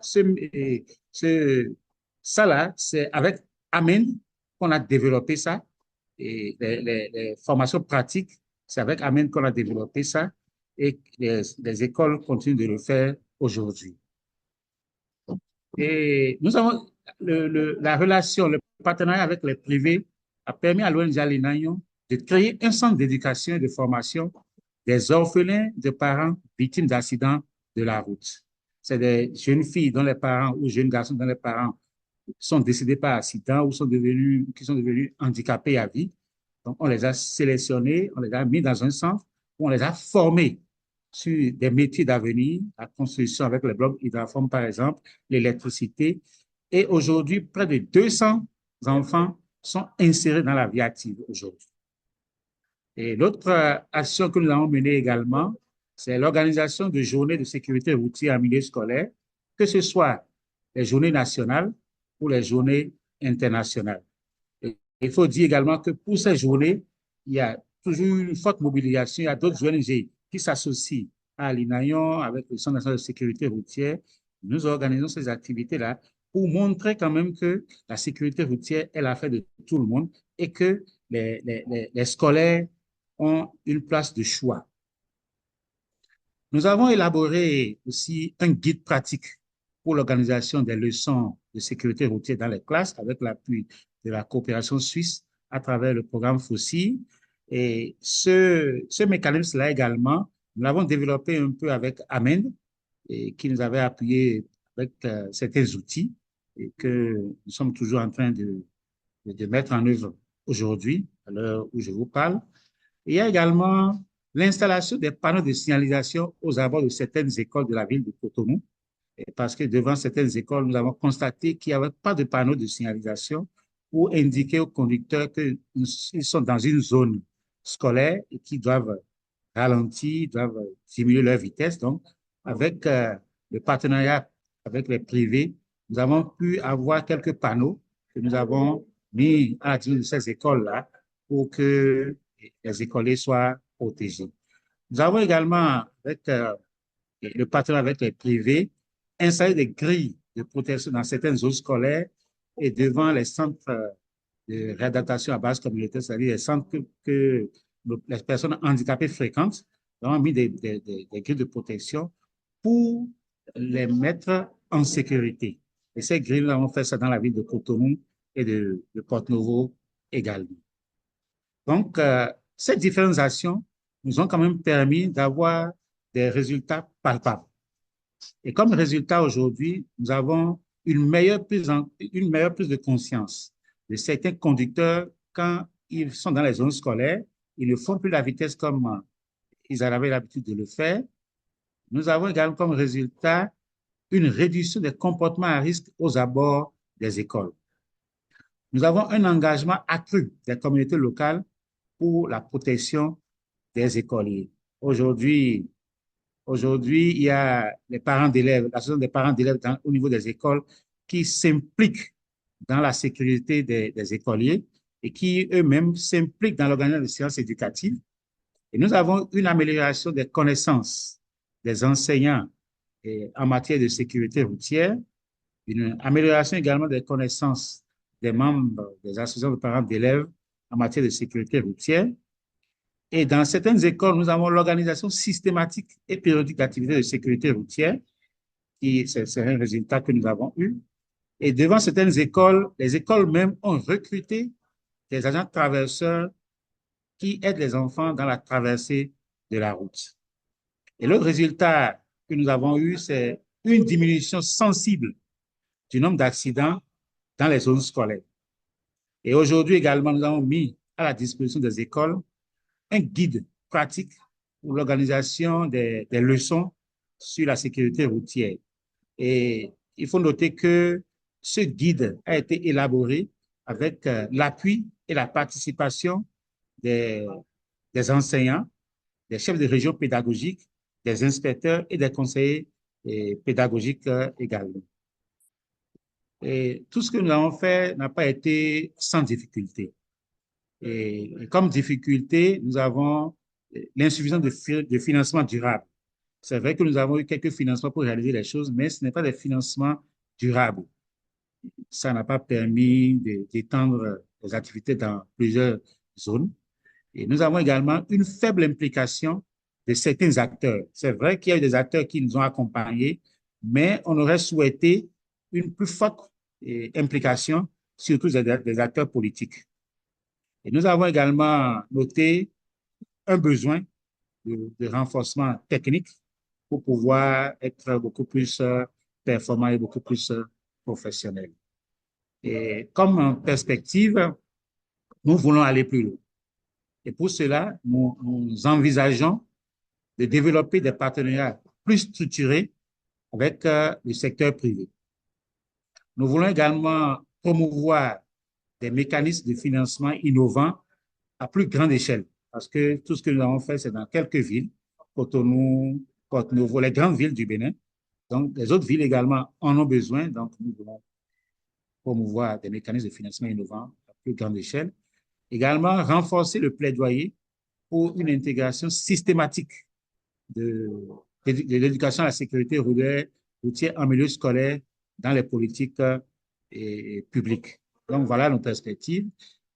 là, c'est avec Amen qu'on a développé ça. Et les formations pratiques, c'est avec Amen qu'on a développé ça. Et les écoles continuent de le faire aujourd'hui. Et nous avons la relation, le partenariat avec les privés a permis à l'ONG Alinayon de créer un centre d'éducation et de formation des orphelins de parents victimes d'accidents de la route. C'est des jeunes filles dont les parents ou jeunes garçons dont les parents sont décédés par accident ou qui sont devenus handicapés à vie. Donc, on les a sélectionnés, on les a mis dans un centre où on les a formés sur des métiers d'avenir, la construction avec les blocs hydroformes, par exemple, l'électricité. Et aujourd'hui, près de 200 enfants sont insérés dans la vie active aujourd'hui. Et l'autre action que nous avons menée également, c'est l'organisation de journées de sécurité routière en milieu scolaire, que ce soit les journées nationales ou les journées internationales. Et il faut dire également que pour ces journées, il y a toujours une forte mobilisation. Il y a d'autres ONG qui s'associent à l'INAION avec le Centre national de sécurité routière. Nous organisons ces activités-là pour montrer quand même que la sécurité routière est l'affaire de tout le monde et que les scolaires ont une place de choix. Nous avons élaboré aussi un guide pratique pour l'organisation des leçons de sécurité routière dans les classes avec l'appui de la coopération suisse à travers le programme FOSSI. Et ce mécanisme-là également, nous l'avons développé un peu avec Amen, et qui nous avait appuyé avec certains outils et que nous sommes toujours en train de mettre en œuvre aujourd'hui, à l'heure où je vous parle. Il y a également l'installation des panneaux de signalisation aux abords de certaines écoles de la ville de Cotonou, parce que devant certaines écoles, nous avons constaté qu'il n'y avait pas de panneaux de signalisation pour indiquer aux conducteurs qu'ils sont dans une zone scolaire et qu'ils doivent ralentir, doivent diminuer leur vitesse. Donc, avec le partenariat avec les privés, nous avons pu avoir quelques panneaux que nous avons mis à la disposition de ces écoles-là pour que les écoliers soient protégés. Nous avons également, avec le partenariat avec les privés, installé des grilles de protection dans certaines zones scolaires et devant les centres de réadaptation à base communautaire, c'est-à-dire les centres que les personnes handicapées fréquentent. Nous avons mis des grilles de protection pour les mettre en sécurité. Et ces grilles, nous avons fait ça dans la ville de Cotonou et de Porto-Novo également. Donc, ces différentes actions nous ont quand même permis d'avoir des résultats palpables. Et comme résultat aujourd'hui, nous avons une meilleure prise de conscience de certains conducteurs quand ils sont dans les zones scolaires. Ils ne font plus la vitesse comme ils avaient l'habitude de le faire. Nous avons également comme résultat une réduction des comportements à risque aux abords des écoles. Nous avons un engagement accru des communautés locales pour la protection des écoliers. Aujourd'hui, il y a les parents d'élèves, l'association des parents d'élèves au niveau des écoles qui s'impliquent dans la sécurité des écoliers et qui eux-mêmes s'impliquent dans l'organisation de séances éducatives. Et nous avons une amélioration des connaissances des enseignants en matière de sécurité routière, une amélioration également des connaissances des membres des associations de parents d'élèves en matière de sécurité routière. Et dans certaines écoles, nous avons l'organisation systématique et périodique d'activités de sécurité routière, c'est un résultat que nous avons eu. Et devant certaines écoles, les écoles même ont recruté des agents traverseurs qui aident les enfants dans la traversée de la route. Et l'autre résultat que nous avons eu, c'est une diminution sensible du nombre d'accidents dans les zones scolaires. Et aujourd'hui également, nous avons mis à la disposition des écoles un guide pratique pour l'organisation des leçons sur la sécurité routière. Et il faut noter que ce guide a été élaboré avec l'appui et la participation des enseignants, des chefs de région pédagogiques, des inspecteurs et des conseillers pédagogiques également. Et tout ce que nous avons fait n'a pas été sans difficulté. Et comme difficulté, nous avons l'insuffisance de financement durable. C'est vrai que nous avons eu quelques financements pour réaliser les choses, mais ce n'est pas des financements durables. Ça n'a pas permis d'étendre les activités dans plusieurs zones. Et nous avons également une faible implication de certains acteurs. C'est vrai qu'il y a eu des acteurs qui nous ont accompagnés, mais on aurait souhaité une plus forte implication, surtout des acteurs politiques. Et nous avons également noté un besoin de renforcement technique pour pouvoir être beaucoup plus performant et beaucoup plus professionnel. Et comme perspective, nous voulons aller plus loin. Et pour cela, nous envisageons de développer des partenariats plus structurés avec le secteur privé. Nous voulons également promouvoir des mécanismes de financement innovants à plus grande échelle, parce que tout ce que nous avons fait, c'est dans quelques villes, Cotonou, Porto-Novo, les grandes villes du Bénin. Donc, les autres villes également en ont besoin, donc nous voulons promouvoir des mécanismes de financement innovants à plus grande échelle. Également, renforcer le plaidoyer pour une intégration systématique de l'éducation à la sécurité routière en milieu scolaire dans les politiques publiques. Donc, voilà nos perspectives.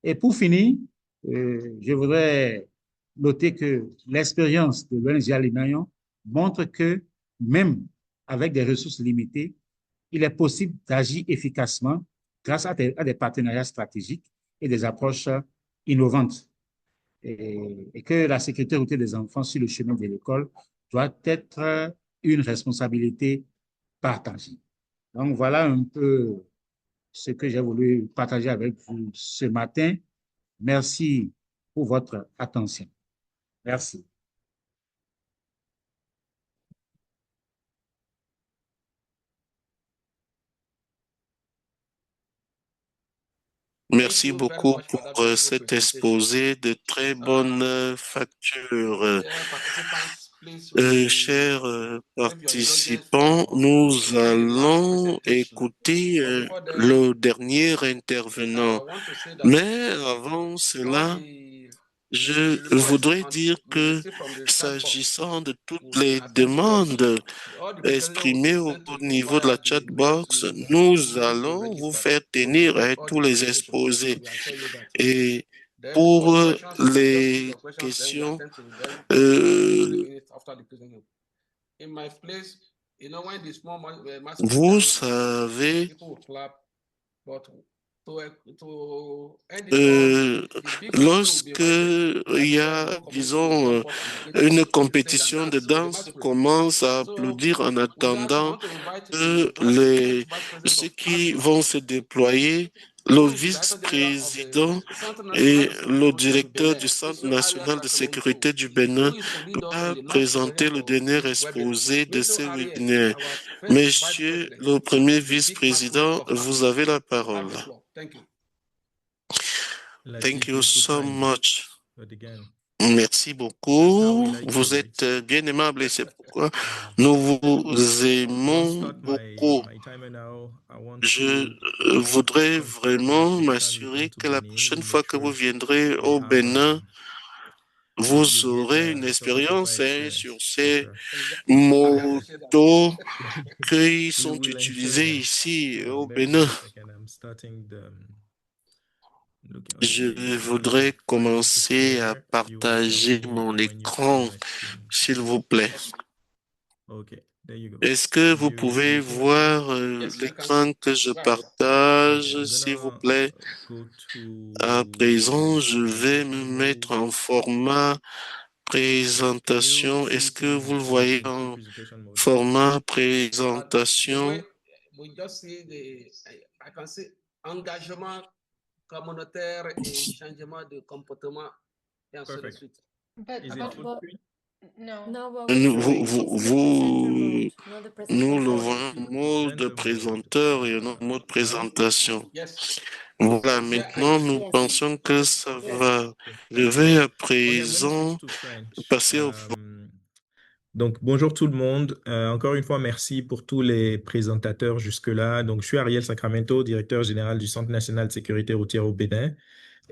Et pour finir, je voudrais noter que l'expérience de l'ONG Alinayon montre que même avec des ressources limitées, il est possible d'agir efficacement grâce à des partenariats stratégiques et des approches innovantes. Et que la sécurité routière des enfants sur le chemin de l'école doit être une responsabilité partagée. Donc, voilà un peu ce que j'ai voulu partager avec vous ce matin. Merci pour votre attention. Merci. Merci beaucoup pour cet exposé de très bonnes factures. Chers participants, nous allons écouter le dernier intervenant. Mais avant cela, je voudrais dire que s'agissant de toutes les demandes exprimées au niveau de la chatbox, nous allons vous faire tenir tous les exposés. Et pour les questions, vous savez, lorsque il y a, disons, une compétition de danse, on commence à applaudir en attendant que ceux qui vont se déployer, le vice-président et le directeur du Centre national de sécurité du Bénin va présenter le dernier exposé de ce webinaire. Monsieur le premier vice-président, vous avez la parole. Thank you so much. Merci beaucoup. Vous êtes bien aimable et c'est pourquoi nous vous aimons beaucoup. Je voudrais vraiment m'assurer que la prochaine fois que vous viendrez au Bénin, vous aurez une expérience sur ces motos qui sont utilisés ici au Bénin. Je voudrais commencer à partager mon écran, s'il vous plaît. Est-ce que vous pouvez voir l'écran que je partage, s'il vous plaît? À présent, je vais me mettre en format présentation. Est-ce que vous le voyez en format présentation? Engagement communautaire et changement de comportement et ainsi de suite. No. No, but we Nous, see vous, it's vous, the presenter vous- mode, not the nous le presentation. voyons en mode présenteur et en mode présentation. Yes. Voilà, Is there maintenant, nous Yes. pensons que ça Yes. va. Je vais à Okay, let me présent switch to French. passer au Donc, bonjour tout le monde. Encore une fois, merci pour tous les présentateurs jusque-là. Donc, je suis Ariel Sacramento, directeur général du Centre national de sécurité routière au Bénin.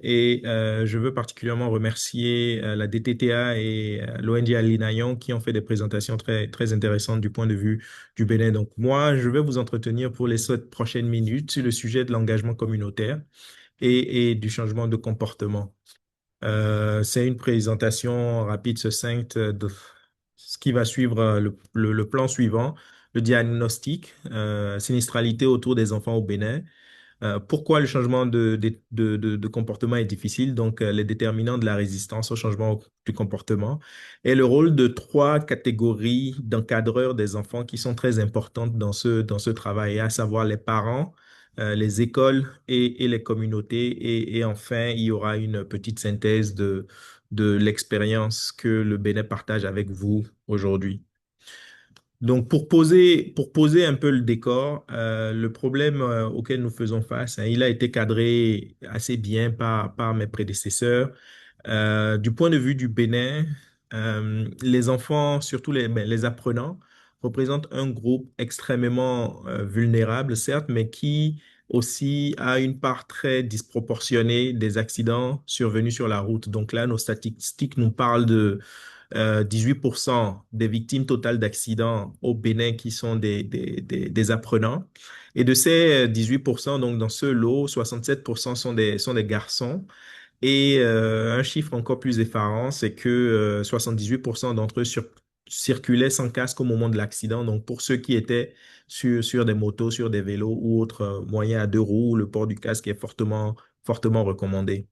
Et je veux particulièrement remercier la DTTA et l'ONG Alinayon qui ont fait des présentations très, très intéressantes du point de vue du Bénin. Donc, moi, je vais vous entretenir pour les 7 prochaines minutes sur le sujet de l'engagement communautaire et du changement de comportement. C'est une présentation rapide, succincte de ce qui va suivre le plan suivant, le diagnostic, sinistralité autour des enfants au Bénin. Pourquoi le changement de comportement est difficile? Donc, les déterminants de la résistance au changement du comportement et le rôle de 3 catégories d'encadreurs des enfants qui sont très importantes dans ce travail, à savoir les parents, les écoles et les communautés. Et enfin, il y aura une petite synthèse de l'expérience que le Bénin partage avec vous aujourd'hui. Donc, pour poser un peu le décor, le problème auquel nous faisons face, hein, il a été cadré assez bien par mes prédécesseurs. Du point de vue du Bénin, les enfants, surtout les apprenants, représentent un groupe extrêmement vulnérable, certes, mais qui aussi a une part très disproportionnée des accidents survenus sur la route. Donc là, nos statistiques nous parlent de 18% des victimes totales d'accidents au Bénin qui sont des apprenants. Et de ces 18%, donc dans ce lot, 67% sont des garçons. Et un chiffre encore plus effarant, c'est que 78% d'entre eux circulaient sans casque au moment de l'accident. Donc pour ceux qui étaient sur des motos, sur des vélos ou autres moyens à 2 roues, le port du casque est fortement recommandé.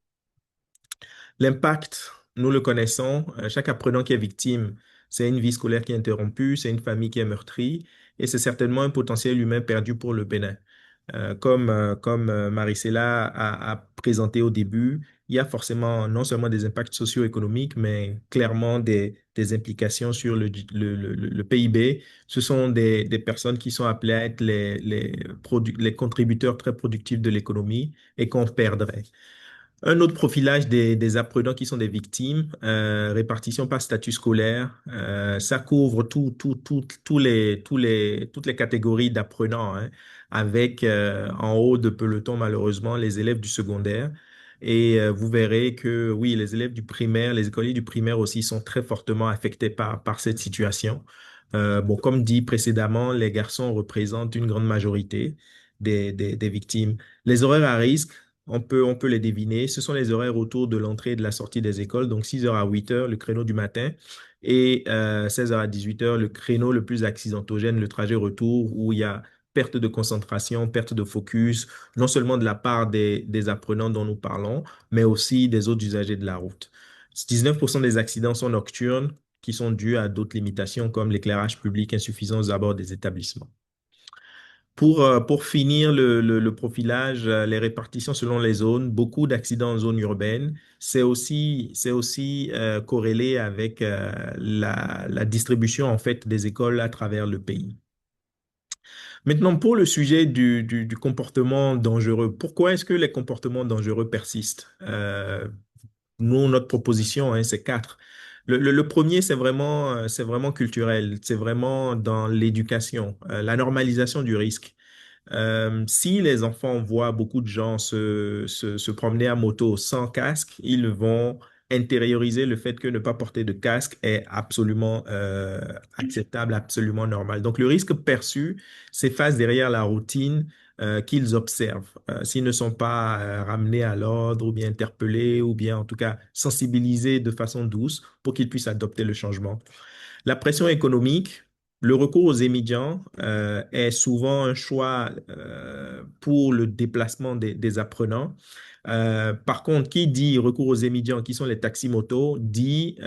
L'impact, nous le connaissons. Chaque apprenant qui est victime, c'est une vie scolaire qui est interrompue, c'est une famille qui est meurtrie et c'est certainement un potentiel humain perdu pour le Bénin. Comme Maricela a présenté au début, il y a forcément non seulement des impacts socio-économiques, mais clairement des implications sur le PIB. Ce sont des personnes qui sont appelées à être les contributeurs très productifs de l'économie et qu'on perdrait. Un autre profilage des apprenants qui sont des victimes, répartition par statut scolaire, ça couvre toutes les catégories d'apprenants, hein, avec en haut de peloton malheureusement les élèves du secondaire. Et vous verrez que oui, les élèves du primaire, les écoliers du primaire aussi sont très fortement affectés par cette situation. Bon, comme dit précédemment, les garçons représentent une grande majorité des victimes. Les horaires à risque, on peut les deviner. Ce sont les horaires autour de l'entrée et de la sortie des écoles. Donc, 6 heures à 8 heures, le créneau du matin. Et 16 heures à 18 heures, le créneau le plus accidentogène, le trajet retour, où il y a perte de concentration, perte de focus, non seulement de la part des apprenants dont nous parlons, mais aussi des autres usagers de la route. 19% des accidents sont nocturnes, qui sont dus à d'autres limitations comme l'éclairage public insuffisant aux abords des établissements. Pour finir le profilage, les répartitions selon les zones, beaucoup d'accidents en zone urbaine, c'est aussi corrélé avec la distribution en fait des écoles à travers le pays. Maintenant, pour le sujet du comportement dangereux, pourquoi est-ce que les comportements dangereux persistent? Nous, notre proposition, hein, c'est 4. Le premier, c'est vraiment culturel, c'est vraiment dans l'éducation, la normalisation du risque. Si les enfants voient beaucoup de gens se promener à moto sans casque, ils vont intérioriser le fait que ne pas porter de casque est absolument acceptable, absolument normal. Donc, le risque perçu s'efface derrière la routine qu'ils observent. S'ils ne sont pas ramenés à l'ordre ou bien interpellés ou bien en tout cas sensibilisés de façon douce pour qu'ils puissent adopter le changement. La pression économique, le recours aux étudiants est souvent un choix pour le déplacement des apprenants. Par contre, qui dit recours aux étudiants, qui sont les taxis-motos, dit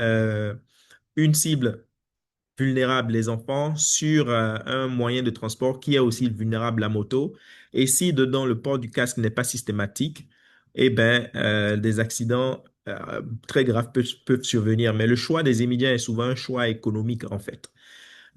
une cible vulnérable, les enfants, sur un moyen de transport qui est aussi vulnérable, la moto. Et si dedans le port du casque n'est pas systématique, eh ben, des accidents très graves peuvent survenir. Mais le choix des immédiats est souvent un choix économique, en fait.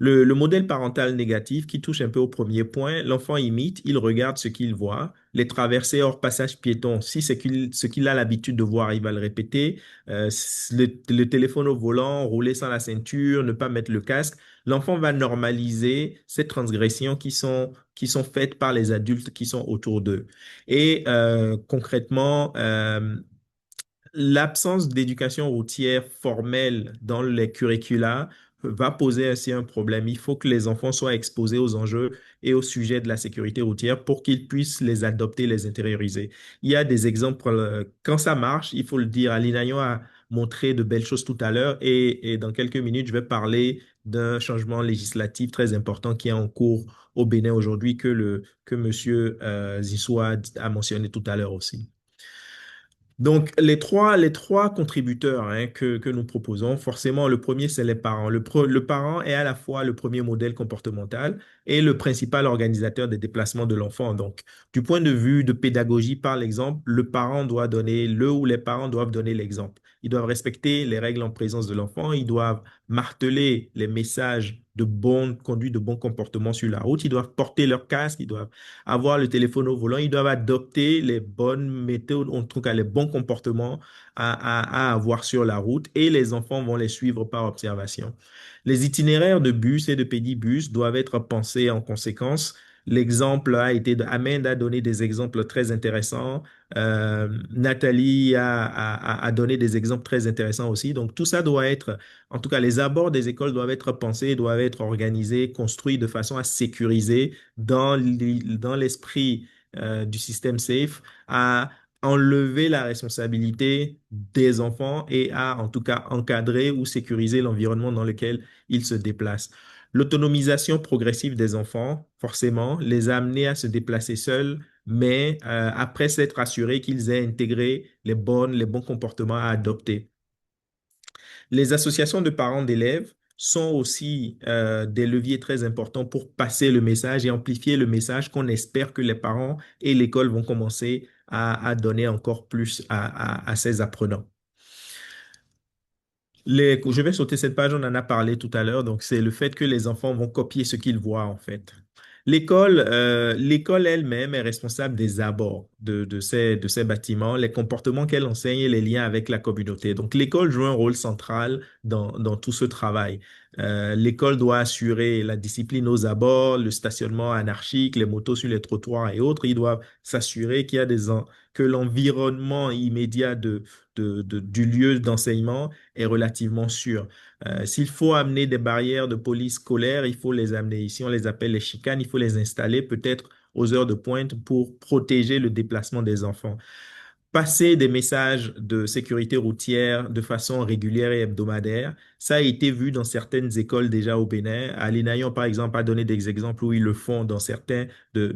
Le modèle parental négatif qui touche un peu au premier point, l'enfant imite, il regarde ce qu'il voit, les traversées hors passage piéton, si c'est ce qu'il a l'habitude de voir, il va le répéter. Le téléphone au volant, rouler sans la ceinture, ne pas mettre le casque, l'enfant va normaliser ces transgressions qui sont faites par les adultes qui sont autour d'eux. Et concrètement, l'absence d'éducation routière formelle dans les curricula va poser ainsi un problème. Il faut que les enfants soient exposés aux enjeux et au sujet de la sécurité routière pour qu'ils puissent les adopter, les intérioriser. Il y a des exemples, quand ça marche, il faut le dire. Alinayo a montré de belles choses tout à l'heure et dans quelques minutes, je vais parler d'un changement législatif très important qui est en cours au Bénin aujourd'hui que Monsieur Zissou a mentionné tout à l'heure aussi. Donc, les trois contributeurs hein, que nous proposons, forcément, le premier, c'est les parents. Le parent est à la fois le premier modèle comportemental et le principal organisateur des déplacements de l'enfant. Donc, du point de vue de pédagogie, par l'exemple, le ou les parents doivent donner l'exemple. Ils doivent respecter les règles en présence de l'enfant. Ils doivent marteler les messages de bonne conduite, de bon comportement sur la route. Ils doivent porter leur casque. Ils doivent avoir le téléphone au volant, ils doivent adopter les bonnes méthodes, en tout cas les bons comportements à avoir sur la route et les enfants vont les suivre par observation. Les itinéraires de bus et de pédibus doivent être pensés en conséquence. L'exemple Ahmed a donné des exemples très intéressants. Nathalie a donné des exemples très intéressants aussi. Donc, tout ça doit être, en tout cas, les abords des écoles doivent être pensés, doivent être organisés, construits de façon à sécuriser dans l'esprit du système SAFE, à enlever la responsabilité des enfants et à, en tout cas, encadrer ou sécuriser l'environnement dans lequel ils se déplacent. L'autonomisation progressive des enfants, forcément, les amener à se déplacer seuls, mais après s'être assurés qu'ils aient intégré les bons comportements à adopter. Les associations de parents d'élèves sont aussi des leviers très importants pour passer le message et amplifier le message qu'on espère que les parents et l'école vont commencer à donner encore plus à ces apprenants. Je vais sauter cette page, on en a parlé tout à l'heure, donc c'est le fait que les enfants vont copier ce qu'ils voient en fait. L'école elle-même est responsable des abords de ces bâtiments, les comportements qu'elle enseigne et les liens avec la communauté. Donc l'école joue un rôle central dans tout ce travail. L'école doit assurer la discipline aux abords, le stationnement anarchique, les motos sur les trottoirs et autres. Ils doivent s'assurer que l'environnement immédiat du lieu d'enseignement est relativement sûr. S'il faut amener des barrières de police scolaire, il faut les amener. Ici, on les appelle les chicanes, il faut les installer peut-être aux heures de pointe pour protéger le déplacement des enfants. Passer des messages de sécurité routière de façon régulière et hebdomadaire, ça a été vu dans certaines écoles déjà au Bénin. À l'INAION, par exemple, a donné des exemples où ils le font dans certains de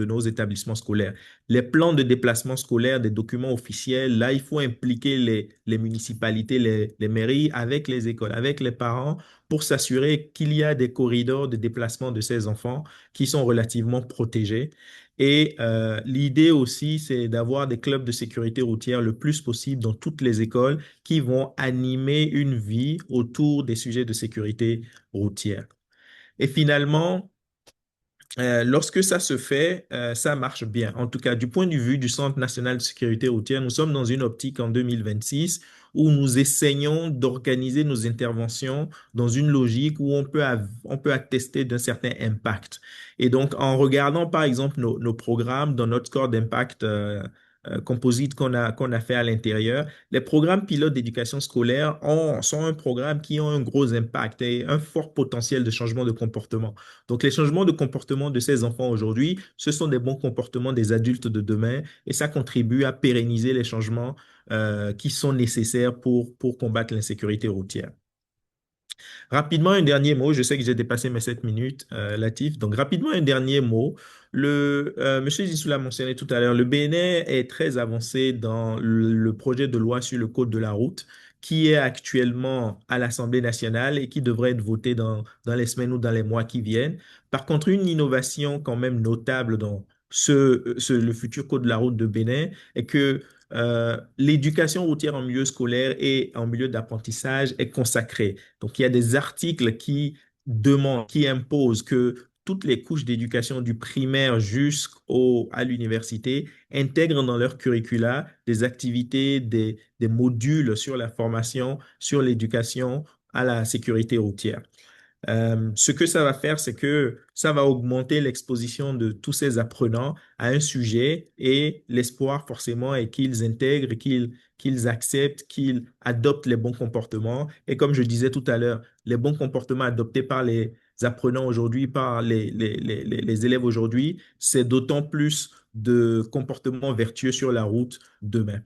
nos établissements scolaires. Les plans de déplacement scolaire, des documents officiels, là, il faut impliquer les municipalités, les mairies avec les écoles, avec les parents pour s'assurer qu'il y a des corridors de déplacement de ces enfants qui sont relativement protégés. Et l'idée aussi, c'est d'avoir des clubs de sécurité routière le plus possible dans toutes les écoles qui vont animer une vie autour des sujets de sécurité routière. Et finalement, lorsque ça se fait, ça marche bien. En tout cas, du point de vue du Centre national de sécurité routière, nous sommes dans une optique en 2026 où nous essayons d'organiser nos interventions dans une logique où on peut attester d'un certain impact. Et donc, en regardant par exemple nos programmes dans notre score d'impact composite qu'on a fait à l'intérieur, les programmes pilotes d'éducation scolaire sont un programme qui ont un gros impact et un fort potentiel de changement de comportement. Donc, les changements de comportement de ces enfants aujourd'hui, ce sont des bons comportements des adultes de demain et ça contribue à pérenniser les changements qui sont nécessaires pour combattre l'insécurité routière. Rapidement, un dernier mot. Je sais que j'ai dépassé mes 7 minutes, Latif. Donc, rapidement, un dernier mot. Monsieur Zissou l'a mentionné tout à l'heure, le Bénin est très avancé dans le projet de loi sur le code de la route qui est actuellement à l'Assemblée nationale et qui devrait être voté dans les semaines ou dans les mois qui viennent. Par contre, une innovation quand même notable dans le futur code de la route de Bénin est que l'éducation routière en milieu scolaire et en milieu d'apprentissage est consacrée. Donc, il y a des articles qui demandent, qui imposent que toutes les couches d'éducation du primaire jusqu'à l'université intègrent dans leur curricula des activités, des modules sur la formation, sur l'éducation à la sécurité routière. Ce que ça va faire, c'est que ça va augmenter l'exposition de tous ces apprenants à un sujet et l'espoir forcément est qu'ils intègrent, qu'ils acceptent, qu'ils adoptent les bons comportements. Et comme je disais tout à l'heure, les bons comportements adoptés par les apprenants aujourd'hui, par les élèves aujourd'hui, c'est d'autant plus de comportements vertueux sur la route demain.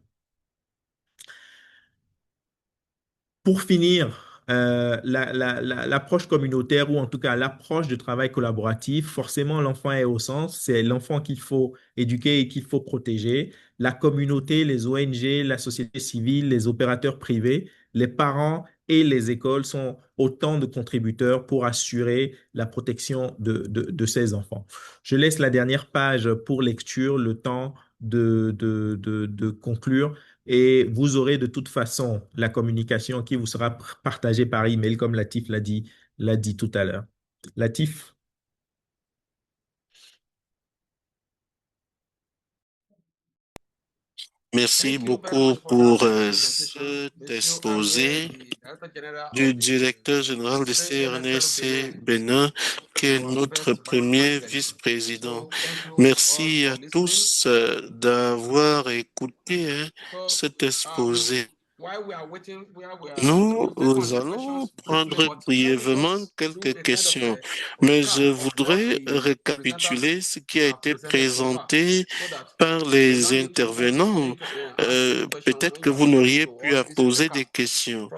Pour finir, l'approche communautaire ou en tout cas l'approche de travail collaboratif, forcément l'enfant est au centre, c'est l'enfant qu'il faut éduquer et qu'il faut protéger. La communauté, les ONG, la société civile, les opérateurs privés, les parents et les écoles sont autant de contributeurs pour assurer la protection de ces enfants. Je laisse la dernière page pour lecture, le temps de conclure. Et vous aurez de toute façon la communication qui vous sera partagée par email, comme Latif l'a dit tout à l'heure. Latif? Merci beaucoup pour cet exposé du directeur général du CRNC Bénin, qui est notre premier vice-président. Merci à tous d'avoir écouté cet exposé. Nous allons prendre brièvement quelques questions, mais je voudrais récapituler ce qui a été présenté par les intervenants. Peut-être que vous n'auriez pu poser des questions.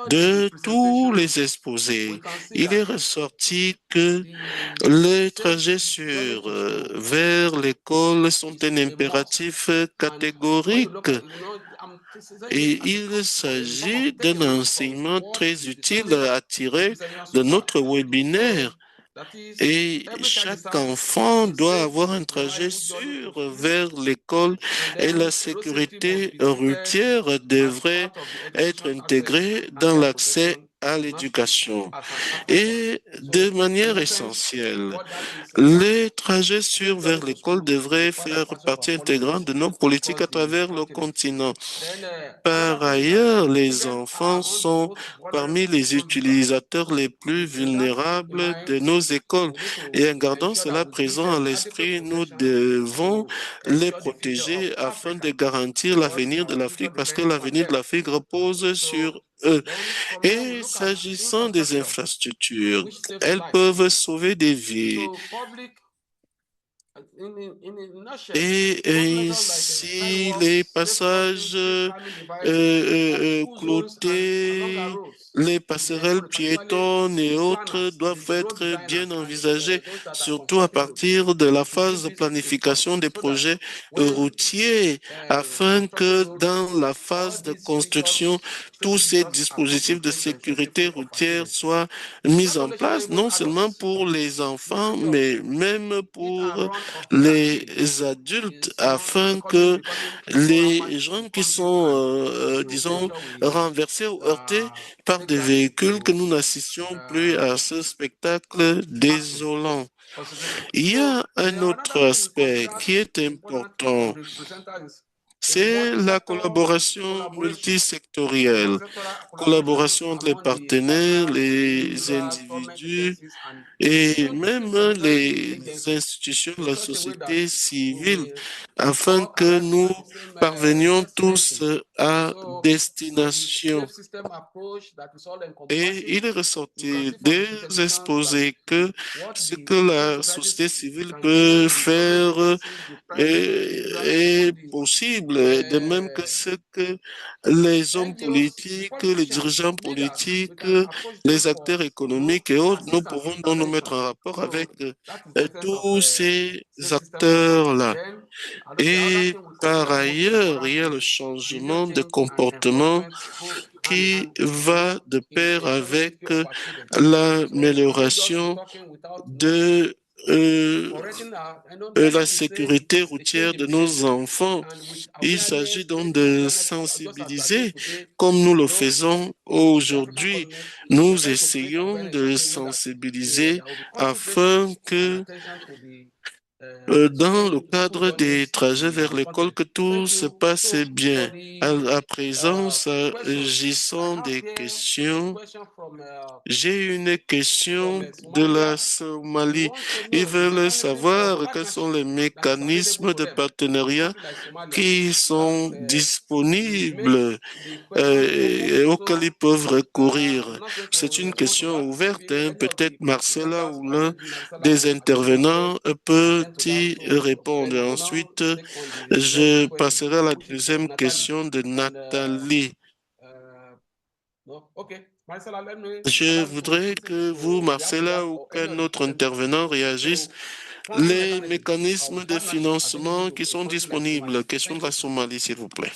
De tous les exposés, il est ressorti que les trajets vers l'école sont un impératif catégorique. Et il s'agit d'un enseignement très utile à tirer de notre webinaire. Et chaque enfant doit avoir un trajet sûr vers l'école et la sécurité routière devrait être intégrée dans l'accès à l'éducation. Et de manière essentielle, les trajets sûrs vers l'école devraient faire partie intégrante de nos politiques à travers le continent. Par ailleurs, les enfants sont parmi les utilisateurs les plus vulnérables de nos écoles. Et en gardant cela présent à l'esprit, nous devons les protéger afin de garantir l'avenir de l'Afrique parce que l'avenir de l'Afrique repose sur eux. Et s'agissant des infrastructures, elles peuvent sauver des vies. Et ici, les passages cloutés, les passerelles piétonnes et autres doivent être bien envisagés, surtout à partir de la phase de planification des projets routiers, afin que dans la phase de construction, tous ces dispositifs de sécurité routière soient mis en place, non seulement pour les enfants, mais même pour les adultes, afin que les gens qui sont, disons, renversés ou heurtés par des véhicules, que nous n'assistions plus à ce spectacle désolant. Il y a un autre aspect qui est important, c'est la collaboration multisectorielle, collaboration entre les partenaires, les individus et même les institutions de la société civile, afin que nous parvenions tous à destination. Et il est ressorti des exposés que ce que la société civile peut faire est possible, de même que ce que les hommes politiques, les dirigeants politiques, les acteurs économiques et autres, nous pouvons donc nous mettre en rapport avec tous ces acteurs-là. Et par ailleurs, il y a le changement de comportement qui va de pair avec l'amélioration de euh, correcting la many will say sécurité it's a routière change de in nos behavior. enfants. And with Il awareness s'agit donc raising de awareness, just as we are doing sensibiliser today, comme nous le the faisons African aujourd'hui. continent is Nous trying to create essayons awareness. de Okay, with that, sensibiliser there will be afin concentration and que attention to the dans le school cadre des journeys trajets in vers our l'école, country. que tout Thank se you. passe So for bien. À présent, question, I s'agissant have des here a questions, question from j'ai une question de Somalia. la They Somalie. want to Ils know the veulent mechanism of savoir quels sont partnership les that is available mécanismes to de them in partenariat countries like Somalia qui sont that makes disponibles the question open. et auxquels ils So peuvent recourir. I'm not going to C'est une respond to question that. ouverte, Maybe hein. any of Peut-être the Marcella presenters ou or l'un maybe Marcella des or Adina intervenants will peut attend to that. y So répondre. then I will now Ensuite, take on the next je question, passerai à la which is from deuxième Natalie. question de And Nathalie. no, okay, Marcella, let me Je allow you to voudrais proceed que vous, to react to that Marcella, ou or any qu'un of the autre presenters. intervenant réagisse. So funding Les mechanism mécanismes of de partnership available financement to qui a sont country like Somalia. disponibles. Question Thank de la you. Somalie, s'il vous plaît.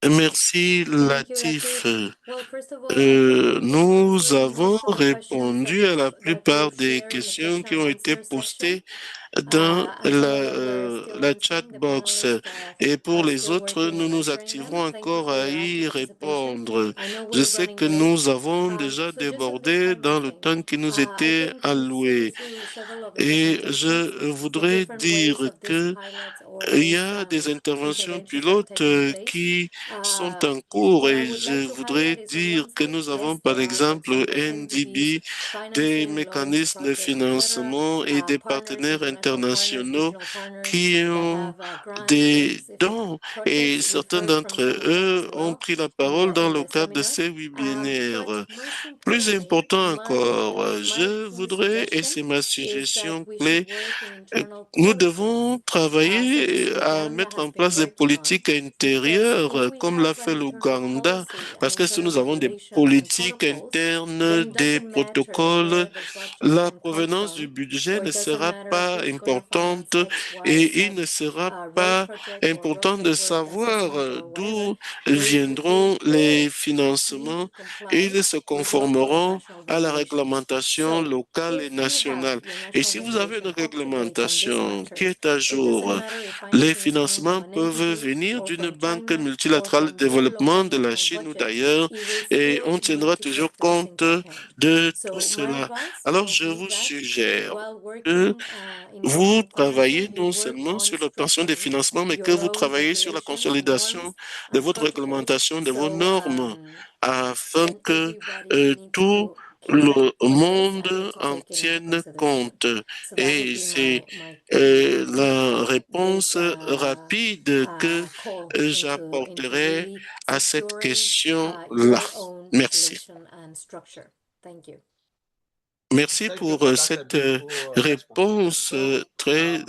Merci, Thank you, Latif. Latif. Well, first of all, I think we've Nous answered avons most of the questions répondu à la that plupart you've des shared in the questions question qui and ont été answer section. postées dans And some of them we're still la chat answering. The box. panelists Et pour are les still autres, working nous on nous answering them. activerons Thank you encore for à your y participation. répondre. I know Je we're sais running que late. nous avons déjà So just a quick débordé dans le housekeeping. temps qui nous I était think we've seen alloué. through several of the Et presentations je the voudrais different ways dire of these que pilots or il y these a des interventions interventions that are pilotes taking place. qui sont en What cours I et would je like to voudrais highlight is on dire one que side, nous avons yes, par there are, for exemple example, NDBs, NDB, des financing, loans, mécanismes de projects, etc. financement et des Partners, partenaires international partners, internationaux regional partners qui that ont have grants, des specific dons et projects. We've certains heard from d'entre some of them as eux ont well pris la in parole dans in le the cadre de seminar. ces webinaires. But most Plus importantly, important my at encore, least my je key voudrais, et suggestion c'est ma is that suggestion we should clé, work in euh, internal nous policies. devons So this travailler à Uganda mettre has en been place des working on, politiques because intérieures, when we comme l'a have fait an internal l'Ouganda, policy, an parce que si internal nous avons des regulation and politiques protocols, internes, then it des doesn't matter protocoles, where the la budget comes provenance du from, budget or ne it doesn't sera matter pas who's going to finance importante X, Y, et il ne Z sera road pas project or road important de paver savoir assessment or whatever. d'où They viendront les all need financements to et comply ils se with local and conformeront national à la regulations. réglementation So locale et if you have nationale. your Et national si vous avez une regulation up to date on this réglementation qui matter, est à it doesn't jour, matter if les financing is coming financements from an peuvent NDB venir or d'une from banque China or multilatérale de from your local développement and de la national Chine ou budget, d'ailleurs, it will et still on need tiendra to toujours take this compte into account. de tout So my cela. advice Alors, will je be vous that suggère while que working in vous development travaillez partnership, you non work seulement on sur l'obtention des strengthening financements, mais que your vous laws, travaillez sur la regulations, consolidation norms, de and votre protocols. réglementation, de vos So normes, afin then que everybody needs tout to care le for this monde and need to en take it into tienne consideration. compte. So that would Et be c'est la big réponse rapide que call into j'apporterai really à cette securing question-là. your own Merci. regulation and structure. Thank you. Merci Thank you pour for that cette beautiful response. réponse So, très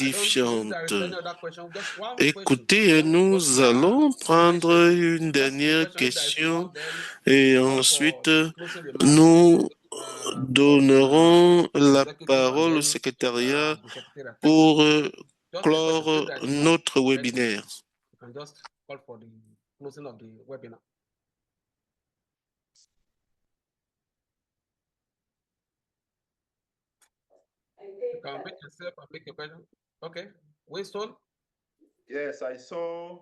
I don't think édifiante. there is any other question. Just one question. Écoutez, Then we go nous to our allons summary prendre session. une Just a dernière question. If there is question one, then et we call ensuite for the closing remarks nous from donnerons the la executive and parole au then secrétariat the secretariat. Thank you. pour Just a question. If clore there is one, notre then webinaire. you can just call for the closing of the webinar. You can make yourself and make a question. Okay. Winston? Yes, I saw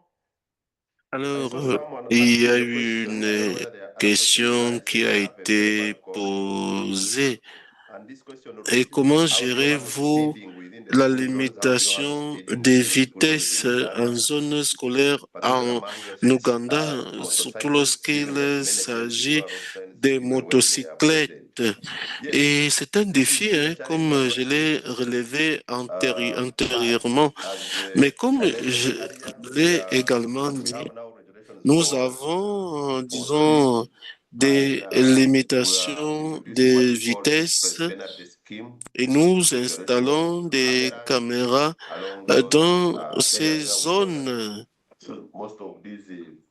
Alors, someone il y a asking a eu question. I don't know une whether there are other questions question that qui a have a verbal été copy. posée. And this question Et reads, comment how do you manage gérez-vous speeding within the la school zones? How do you handle limitation speeding des within the school zones vitesses in en Uganda, zone scolaire particularly en among your Ouganda, surtout motorcyclists, given that lorsqu'il many times you s'agit are offense des even when they are present? motocyclettes? Yes, Et c'est un this is défi, still a hein, challenge, but comme what je do you l'ai do? relevé But antérieurement. as Mais comme I mentioned je earlier, l'ai également we dit, have now regulations nous on avons, speed, disons, and des we are limitations introducing what de we call vitesse express penalty scheme, et nous which already installons des cameras caméras along those dans ces areas where we know that zones most of these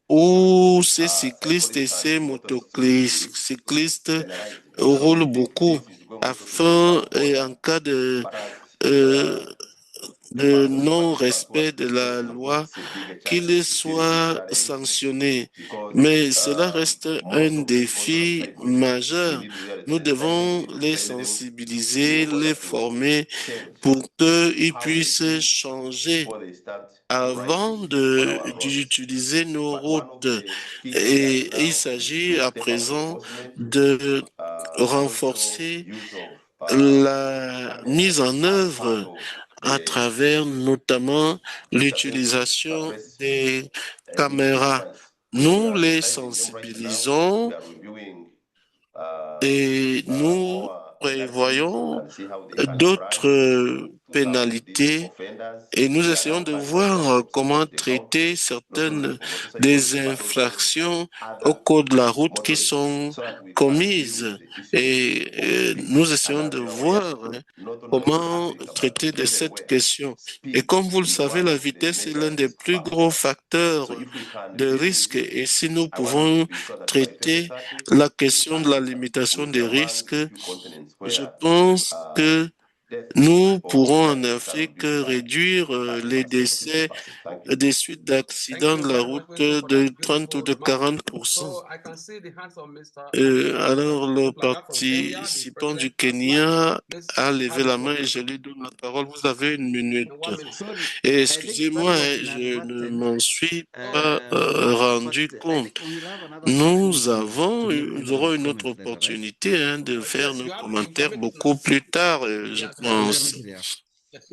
où ces cyclistes et cyclists and ces motocyclistes penalized. So roulent we think beaucoup this is going also to afin, become et en border. cas de But as euh, de non-respect de la loi, qu'ils soient sanctionnés. Mais cela reste un défi majeur. Nous devons les sensibiliser, les former pour qu'ils puissent changer avant d'utiliser nos routes. Et il s'agit à présent de renforcer la mise en œuvre à travers notamment l'utilisation des caméras. Nous les sensibilisons et nous prévoyons d'autres pénalités et nous essayons de voir comment traiter certaines des infractions au code de la route qui sont commises. Et nous essayons de voir comment traiter de cette question. Et comme vous le savez, la vitesse est l'un des plus gros facteurs de risque. Et si nous pouvons traiter la question de la limitation des risques, je pense que nous pourrons en Afrique réduire les décès des suites d'accidents de la route de 30 ou de 40%. So I can see the hands of Mr. Alors, le Plaga from Kenya, the participant du president Kenya Miss a levé la main Andrew. et je lui donne la parole. Vous avez une minute. In 1 minute. Sorry, Et I think excusez-moi, that was je ne inadvertent. m'en suis Oh, pas But rendu I compte. think we'll have another time Nous to aurons make une autre comments later, right? opportunité de faire yes, nos you can commentaires make it beaucoup now. plus tard, je Yes, Let me pense. clear.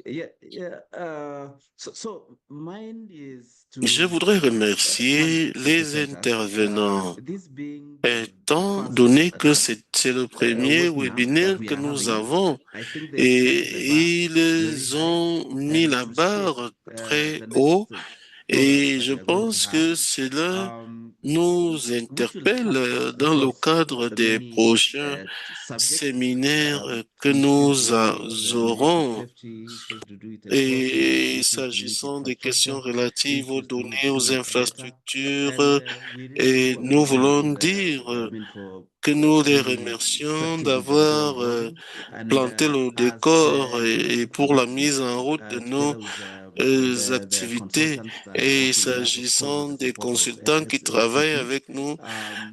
yes. Yeah. So mine is Je to voudrais one remercier the les presenters. intervenants. This being Étant first donné que first c'est le premier webinar that webinaire we que are nous having, avons, I think they've set the bar et very ils high, ont mis and la to shape barre très the haut, next et programs je that we are going to pense have. que cela nous Which will interpelle cut dans le across cadre des many prochains subjects. séminaires que Things to nous do with the medical aurons. safety, things to do with enforcement, Et things to do with s'agissant des questions infrastructure, relatives aux issues to do with données, aux human capital. infrastructures, And we really et want nous to thank voulons dire for que nous les really remercions setting the ball d'avoir rolling and planté le as décor the et lead pour la committee mise en route de nos together with the activités. consultants that are Et also with us, of course, with s'agissant the des support of consultants qui travaillent SSATP. avec nous,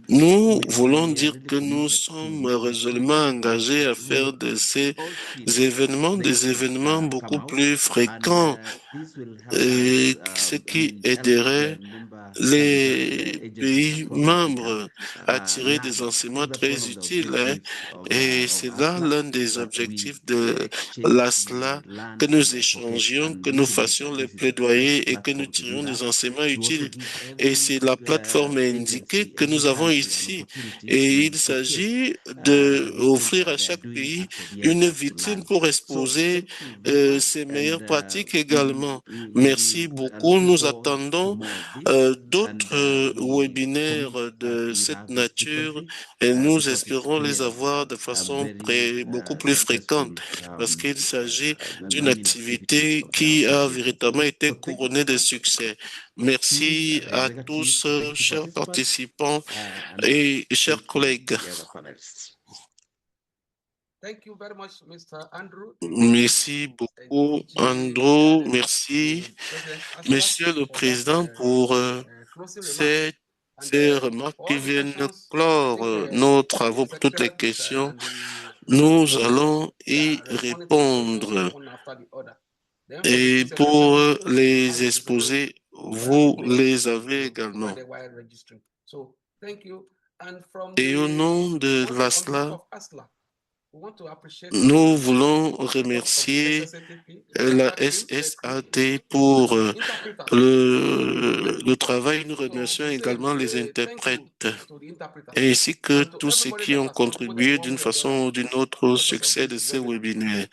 nous voulons We are dire really que nous committed sommes to résolument also engagés à faire make de ces all teams événements they des should événements come beaucoup out, plus and fréquents, this will help et us, ce qui help aiderait the member services les agencies pays across Africa. membres à tirer des Now, I enseignements think that's one très of the utiles, objectives et of c'est là ASLA, l'un des that we objectifs de exchange, l'ASLA, we learn, que nous we advocate, échangions, and que we nous believe fassions that les this is the best plaidoyers et que nous platform to do tirions des that, enseignements to also utiles. give Et c'est la plateforme indiquée que nous avons country an ici. opportunity Et to il showcase s'agit the good things d'offrir that à they are chaque doing pays and for the une others to vitrine learn. pour So exposer thank you very much, ses and meilleures pratiques we, également. we, we, Merci we are beaucoup. looking Nous forward to attendons more of this, and d'autres we webinaires commit that de we will cette have this nature frequently et nous because it's espérons les clearly avoir de a façon very beaucoup plus successful fréquente parce qu'il s'agit the d'une main activities activité of the qui ASLA a region. véritablement été So thank you couronnée very de much succès. to Merci the à executive. tous, Thank you, chers participants, participants and et chers thank you, collègues. the other panelists. Thank you very much, Mr. Andrew. Merci beaucoup, Andrew. Merci, President Monsieur le for that Président, pour closing remarks. ces And remarques for qui all the viennent questions, I clore think nos the travaux pour toutes les secretariat questions. and the Nous coordinators, allons they y are responding to the questions répondre. one after the other. Then for the Et presentation, pour we les have the exposer, presentation vous today les avez également. by the wire registry. So thank you. And from Et au nom de on behalf l'ASLA, of ASLA, we want to appreciate nous voulons the work of the remercier SSATP, la technical team, SSAT pour interpreters. le travail. Nous remercions So we say également les thank you interprètes to the interpreters ainsi que and to tous ceux everybody qui that ont has contributed contribué in one d'une way or the façon other ou d'une to autre the au success of succès de this ce webinar. webinaire.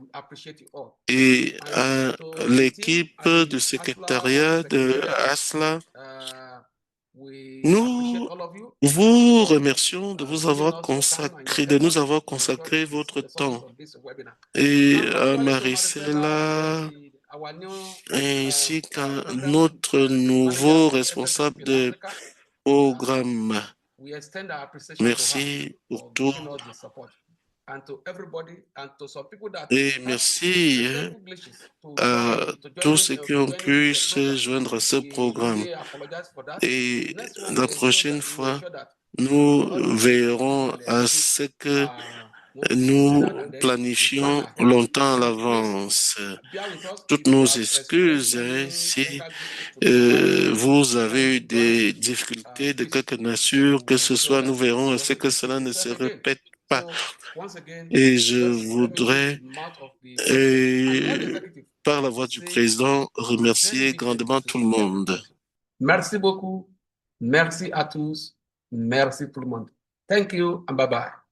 We appreciate you all. Et And à to the team l'équipe at the du ASLA secrétariat de secretariat, ASLA, we appreciate nous all of you vous for remercions de vous giving avoir us your time and your consacré, de nous effort avoir to ensure consacré votre the success temps. of this webinar. Et And à particularly to Maricela and Maricela, our new ainsi qu'à program notre manager nouveau from responsable SSATP in de Africa. programme. We extend our appreciation to her Merci pour for tout. giving us the support. and to everybody and to some people that Et have merci special privileges to à join tous ceux qui ont join pu the se program. joindre à ce We programme. really apologize for that. Et Next one la is so prochaine that we fois, ensure that nous all the veillerons and à keep ce que moving nous together and then we plan planifions ahead. longtemps à Please l'avance. bear with us Toutes if you nos have excuses experienced any si technical difficulty vous avez eu trying to join. des difficultés de Please, quelque nature, que ce we know soit, nous that verrons à we ce want to que repeat cela ne se itself again. répète pas. So once again, Et je just let me use voudrais, the mouth of the president and all the executive par la voix du say président, a very remercier big grandement thank you tout le to monde. everybody. Merci beaucoup. Merci à tous. Merci tout le monde. Thank you and bye-bye.